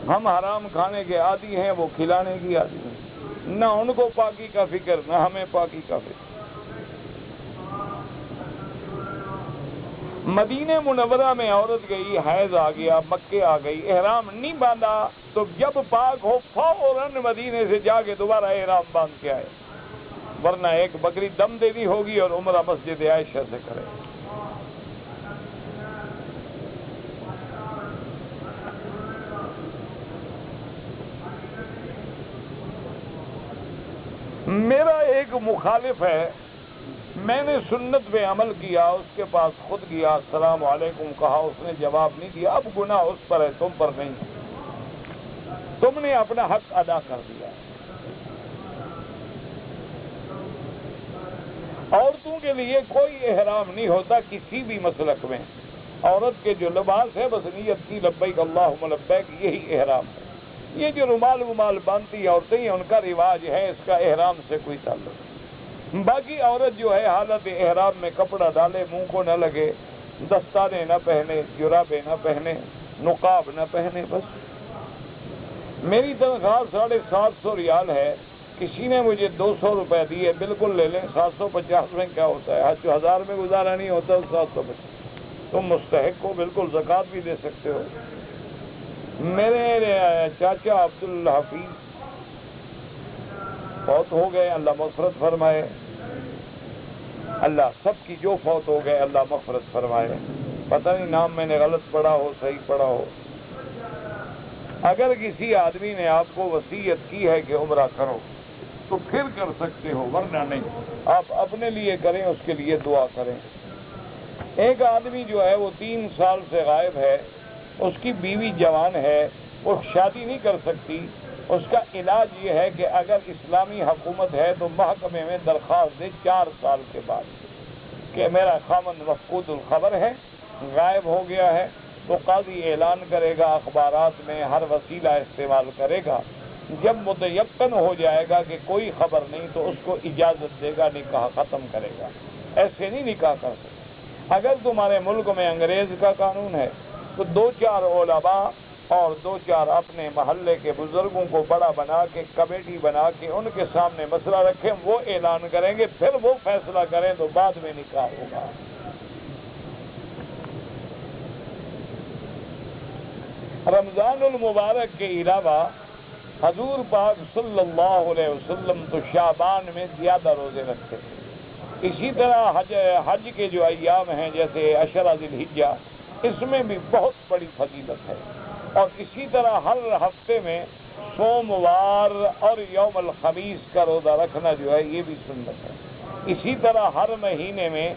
ہم حرام کھانے کے عادی ہیں، وہ کھلانے کی عادی ہیں، نہ ان کو پاکی کا فکر، نہ ہمیں پاکی کا فکر۔ مدینہ منورہ میں عورت گئی، حیض آ گیا، مکے آ گئی، احرام نہیں باندھا، تو جب پاک ہو فوراً مدینے سے جا کے دوبارہ احرام باندھ کے آئے، ورنہ ایک بکری دم دینی ہوگی اور عمرہ مسجد عائشہ سے کرے۔ میرا ایک مخالف ہے، میں نے سنت پہ عمل کیا، اس کے پاس خود گیا، السلام علیکم کہا، اس نے جواب نہیں دیا، اب گناہ اس پر ہے، تم پر نہیں، تم نے اپنا حق ادا کر دیا۔ عورتوں کے لیے کوئی احرام نہیں ہوتا کسی بھی مسلک میں، عورت کے جو لباس ہے بس نیت کی لبیک اللہم لبیک، یہی احرام ہے۔ یہ جو رومال باندھتی عورتیں ہیں ان کا رواج ہے، اس کا احرام سے کوئی تعلق نہیں۔ باقی عورت جو ہے حالت احرام میں کپڑا ڈالے، منہ کو نہ لگے، دستانے نہ پہنے، جرابیں نہ پہنے، نقاب نہ پہنے بس۔ میری تنخواہ 750 ریال ہے، کسی نے مجھے 200 روپے دیے، بالکل لے لیں، 750 میں کیا ہوتا ہے؟ 1000 میں گزارا نہیں ہوتا، 750 تم مستحق ہو، بالکل زکوٰۃ بھی دے سکتے ہو۔ میرے چاچا عبدالحفیظ فوت ہو گئے، اللہ مغفرت فرمائے، اللہ سب کی جو فوت ہو گئے اللہ مغفرت فرمائے۔ پتہ نہیں نام میں نے غلط پڑھا ہو صحیح پڑھا ہو۔ اگر کسی آدمی نے آپ کو وصیت کی ہے کہ عمرہ کرو تو پھر کر سکتے ہو، ورنہ نہیں۔ آپ اپنے لیے کریں، اس کے لیے دعا کریں۔ ایک آدمی جو ہے وہ 3 سال سے غائب ہے، اس کی بیوی جوان ہے، وہ شادی نہیں کر سکتی، اس کا علاج یہ ہے کہ اگر اسلامی حکومت ہے تو محکمے میں درخواست دے 4 سال کے بعد کہ میرا خامند مفقود الخبر ہے، غائب ہو گیا ہے، تو قاضی اعلان کرے گا، اخبارات میں ہر وسیلہ استعمال کرے گا، جب متیقن ہو جائے گا کہ کوئی خبر نہیں تو اس کو اجازت دے گا، نکاح ختم کرے گا۔ ایسے نہیں نکاح کر سکتے۔ اگر تمہارے ملک میں انگریز کا قانون ہے تو 2-4 علماء اور 2-4 اپنے محلے کے بزرگوں کو بڑا بنا کے کمیٹی بنا کے ان کے سامنے مسئلہ رکھیں، وہ اعلان کریں گے، پھر وہ فیصلہ کریں تو بعد میں نکاح ہوگا۔ رمضان المبارک کے علاوہ حضور پاک صلی اللہ علیہ وسلم تو شعبان میں زیادہ روزے رکھتے تھے۔ اسی طرح حج کے جو ایام ہیں جیسے عشرہ ذی الحجہ، اس میں بھی بہت بڑی فضیلت ہے، اور اسی طرح ہر ہفتے میں سوموار اور یوم الخمیس کا روزہ رکھنا جو ہے یہ بھی سنت ہے۔ اسی طرح ہر مہینے میں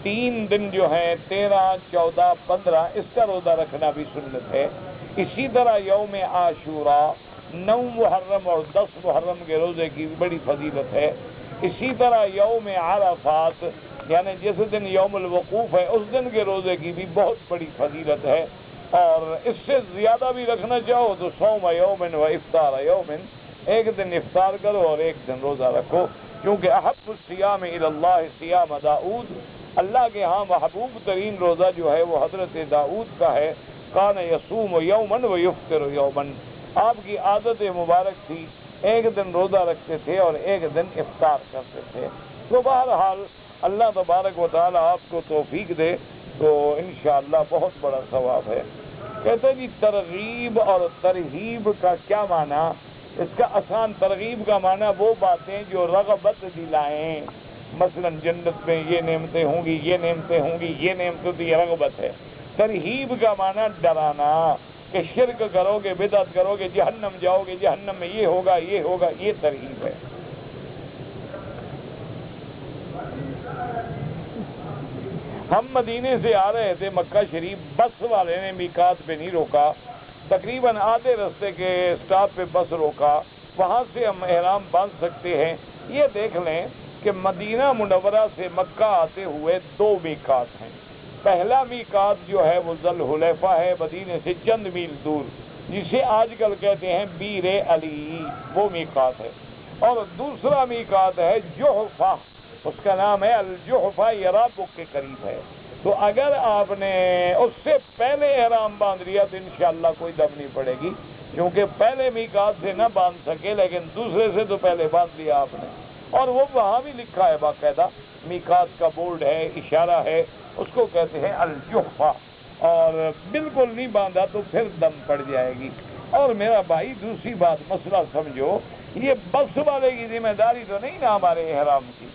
3 دن جو ہیں 13، 14، 15 اس کا روزہ رکھنا بھی سنت ہے۔ اسی طرح یوم عاشوراء 9 محرم اور 10 محرم کے روزے کی بھی بڑی فضیلت ہے۔ اسی طرح یوم عرفات یعنی جس دن یوم الوقوف ہے اس دن کے روزے کی بھی بہت بڑی فضیلت ہے، اور اس سے زیادہ بھی رکھنا چاہو تو صوم یومن و افطار یومن، ایک دن افطار کرو اور ایک دن روزہ رکھو، کیونکہ احب الصیام الی اللہ صیام داؤد، اللہ کے ہاں محبوب ترین روزہ جو ہے وہ حضرت داؤد کا ہے۔ کان یصوم یومن و یفطر یومن، آپ کی عادت مبارک تھی، ایک دن روزہ رکھتے تھے اور ایک دن افطار کرتے تھے۔ تو بہرحال اللہ تبارک و تعالی آپ کو توفیق دے تو انشاءاللہ بہت بڑا ثواب ہے۔ کہتے جی ترغیب اور ترہیب کا کیا معنی؟ اس کا آسان، ترغیب کا معنی وہ باتیں جو رغبت دلائیں، مثلا جنت میں یہ نعمتیں ہوں گی، یہ نعمتیں ہوں گی، یہ نعمتوں کی رغبت ہے۔ ترہیب کا معنی ڈرانا کہ شرک کرو گے، بدعت کرو گے، جہنم جاؤ گے، جہنم میں یہ ہوگا، یہ ہوگا، یہ ترہیب ہے۔ ہم مدینے سے آ رہے تھے مکہ شریف، بس والے نے میقات پہ نہیں روکا، تقریباً آدھے رستے کے اسٹاپ پہ بس روکا، وہاں سے ہم احرام باندھ سکتے ہیں۔ یہ دیکھ لیں کہ مدینہ منورہ سے مکہ آتے ہوئے 2 میقات ہیں۔ پہلا میقات جو ہے وہ ذوالحلیفہ ہے، مدینے سے چند میل دور، جسے آج کل کہتے ہیں بیر علی، وہ میقات ہے۔ اور دوسرا میقات ہے جحفہ، اس کا نام ہے الجحفہ، یرابک کے قریب ہے۔ تو اگر آپ نے اس سے پہلے احرام باندھ لیا تو انشاءاللہ کوئی دم نہیں پڑے گی، کیونکہ پہلے میقات سے نہ باندھ سکے لیکن دوسرے سے تو پہلے باندھ لیا آپ نے، اور وہ وہاں بھی لکھا ہے باقاعدہ، میقات کا بورڈ ہے، اشارہ ہے، اس کو کہتے ہیں الجحفہ، اور بالکل نہیں باندھا تو پھر دم پڑ جائے گی۔ اور میرا بھائی دوسری بات مسئلہ سمجھو، یہ بس والے کی ذمہ داری تو نہیں نا ہمارے احرام کی۔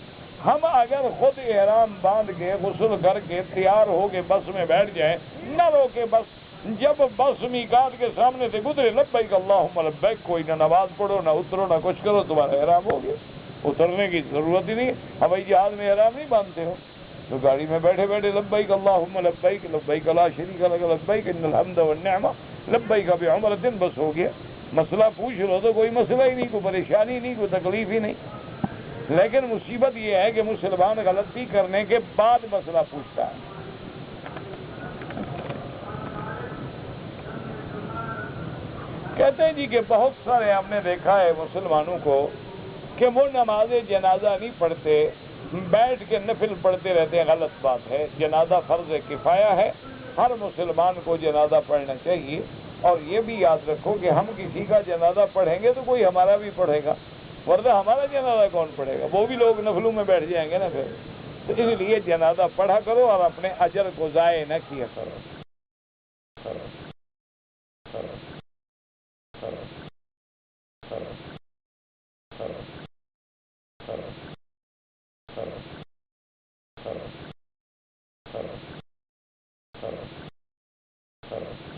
ہم اگر خود احرام باندھ کے غسل کر کے تیار ہو کے بس میں بیٹھ جائیں، نہ روکے بس، جب بس میقات کے سامنے سے گزرے لبیک اللہم لبیک، کوئی نہ نماز پڑھو نہ اترو نہ کچھ کرو، تمہارا احرام ہو گیا، اترنے کی ضرورت ہی نہیں۔ ہوائی جہاز میں احرام نہیں باندھتے ہو تو گاڑی میں بیٹھے بیٹھے لبیک اللہم لبیک لبیک لا شریک لک لبیک ان الحمد والنعمہ لبیک بعمرۃ، بس ہو گیا۔ مسئلہ پوچھ لو تو کوئی مسئلہ ہی نہیں، کوئی پریشانی نہیں، کوئی تکلیف ہی نہیں۔ لیکن مصیبت یہ ہے کہ مسلمان غلطی کرنے کے بعد مسئلہ پوچھتا ہے۔ کہتے ہیں جی کہ بہت سارے ہم نے دیکھا ہے مسلمانوں کو کہ وہ نماز جنازہ نہیں پڑھتے، بیٹھ کے نفل پڑھتے رہتے ہیں، غلط بات ہے۔ جنازہ فرض کفایہ ہے، ہر مسلمان کو جنازہ پڑھنا چاہیے. اور یہ بھی یاد رکھو کہ ہم کسی کا جنازہ پڑھیں گے تو کوئی ہمارا بھی پڑھے گا، ورنہ ہمارا جنازہ کون پڑھے گا؟ وہ بھی لوگ نفلوں میں بیٹھ جائیں گے نا پھر. تو اس لیے جنازہ پڑھا کرو اور اپنے اجر کو ضائع نہ کیا کرو. کرو کرو کرو کرو کرو کرو کرو کرو کرو کرو کرو